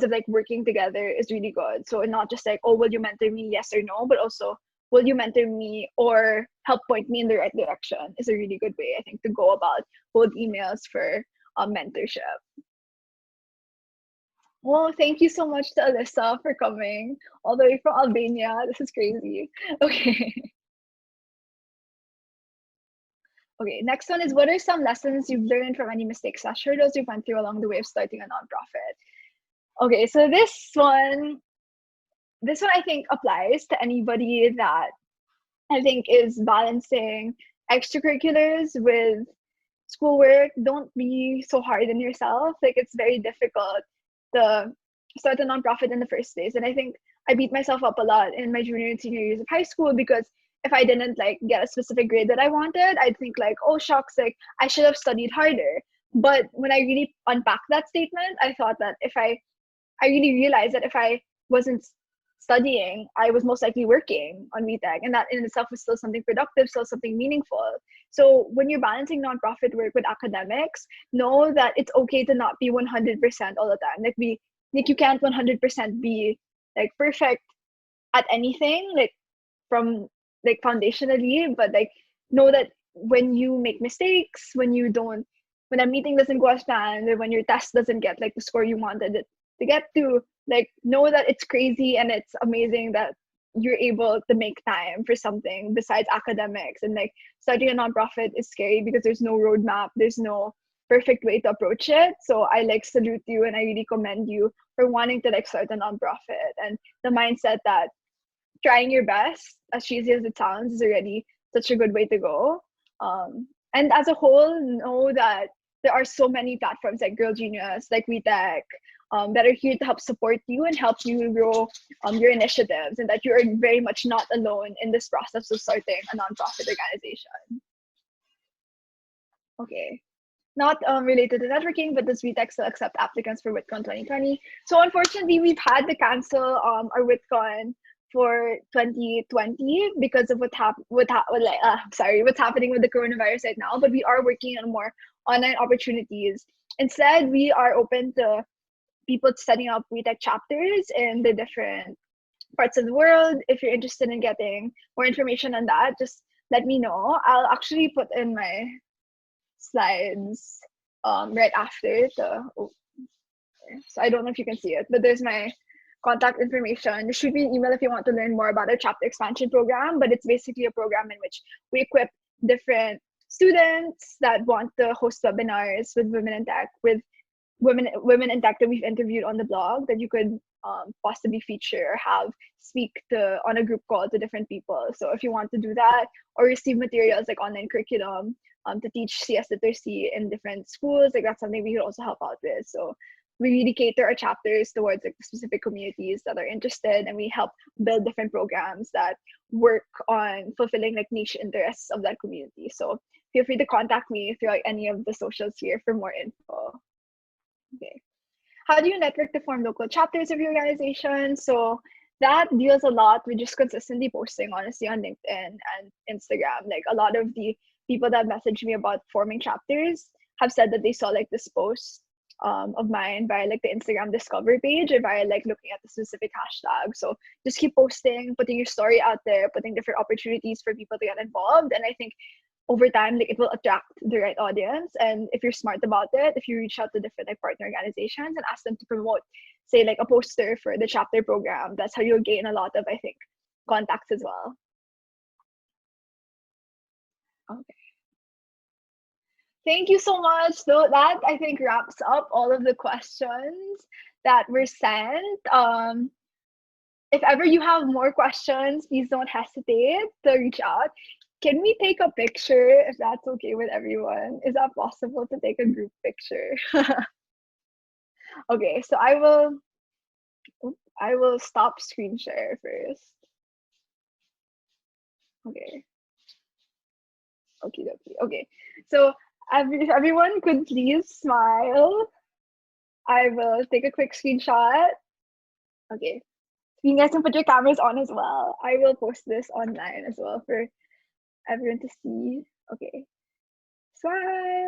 of like working together is really good. So not just like, oh, will you mentor me, yes or no, but also will you mentor me or help point me in the right direction is a really good way, I think, to go about both emails for mentorship. Well, thank you so much to Alyssa for coming all the way from Albania. This is crazy. Okay. Okay, next one is, what are some lessons you've learned from any mistakes or hurdles you went through along the way of starting a nonprofit? Okay, so this one I think applies to anybody that I think is balancing extracurriculars with schoolwork. Don't be so hard on yourself. Like it's very difficult to start a nonprofit in the first place. And I think I beat myself up a lot in my junior and senior years of high school, because if I didn't like get a specific grade that I wanted, I'd think like, oh shucks, like I should have studied harder. But when I really unpacked that statement, I thought that I really realized that if I wasn't studying, I was most likely working on WiTech, and that in itself was still something productive, still something meaningful. So when you're balancing nonprofit work with academics, know that it's okay to not be 100% all the time. Like you can't 100% be like perfect at anything, like from like foundationally, but like know that when you make mistakes, when a meeting doesn't go as planned, or when your test doesn't get like the score you wanted it to get to, like know that it's crazy and it's amazing that you're able to make time for something besides academics. And like starting a nonprofit is scary because there's no roadmap, there's no perfect way to approach it. So I like salute you and I really commend you for wanting to like start a nonprofit, and the mindset that trying your best, as cheesy as it sounds, is already such a good way to go. And as a whole, know that there are so many platforms like Girl Genius, like WeTech, that are here to help support you and help you grow your initiatives, and that you are very much not alone in this process of starting a nonprofit organization. Okay. Not related to networking, but does WeTech still accept applicants for WitCon 2020? So unfortunately, we've had to cancel our WitCon for 2020 because of what's happening with the coronavirus right now. But we are working on more online opportunities. Instead, we are open to people setting up WiTech chapters in the different parts of the world. If you're interested in getting more information on that, just let me know. I'll actually put in my slides right after so I don't know if you can see it, but there's my contact information. There should be an email if you want to learn more about our chapter expansion program, but it's basically a program in which we equip different students that want to host webinars with women in tech, with women in tech that we've interviewed on the blog, that you could possibly feature or have speak to on a group call to different people. So if you want to do that, or receive materials like online curriculum to teach CS literacy in different schools, like that's something we could also help out with. So we really cater our chapters towards like the specific communities that are interested, and we help build different programs that work on fulfilling like niche interests of that community. So feel free to contact me through like any of the socials here for more info. Okay. How do you network to form local chapters of your organization? So that deals a lot with just consistently posting, honestly, on LinkedIn and Instagram. Like a lot of the people that messaged me about forming chapters have said that they saw like this post of mine via like the Instagram discover page or via like looking at the specific hashtag. So just keep posting, putting your story out there, putting different opportunities for people to get involved. And I think over time, like it will attract the right audience. And if you're smart about it, if you reach out to different like partner organizations and ask them to promote, say like a poster for the chapter program, that's how you'll gain a lot of, I think, contacts as well. Okay. Thank you so much. So that I think wraps up all of the questions that were sent. If ever you have more questions, please don't hesitate to reach out. Can we take a picture if that's okay with everyone? Is that possible to take a group picture? Okay, so I will stop screen share first. Okay. Okay. So if everyone could please smile. I will take a quick screenshot. Okay. You guys can put your cameras on as well. I will post this online as well for everyone to see. Okay. Smile.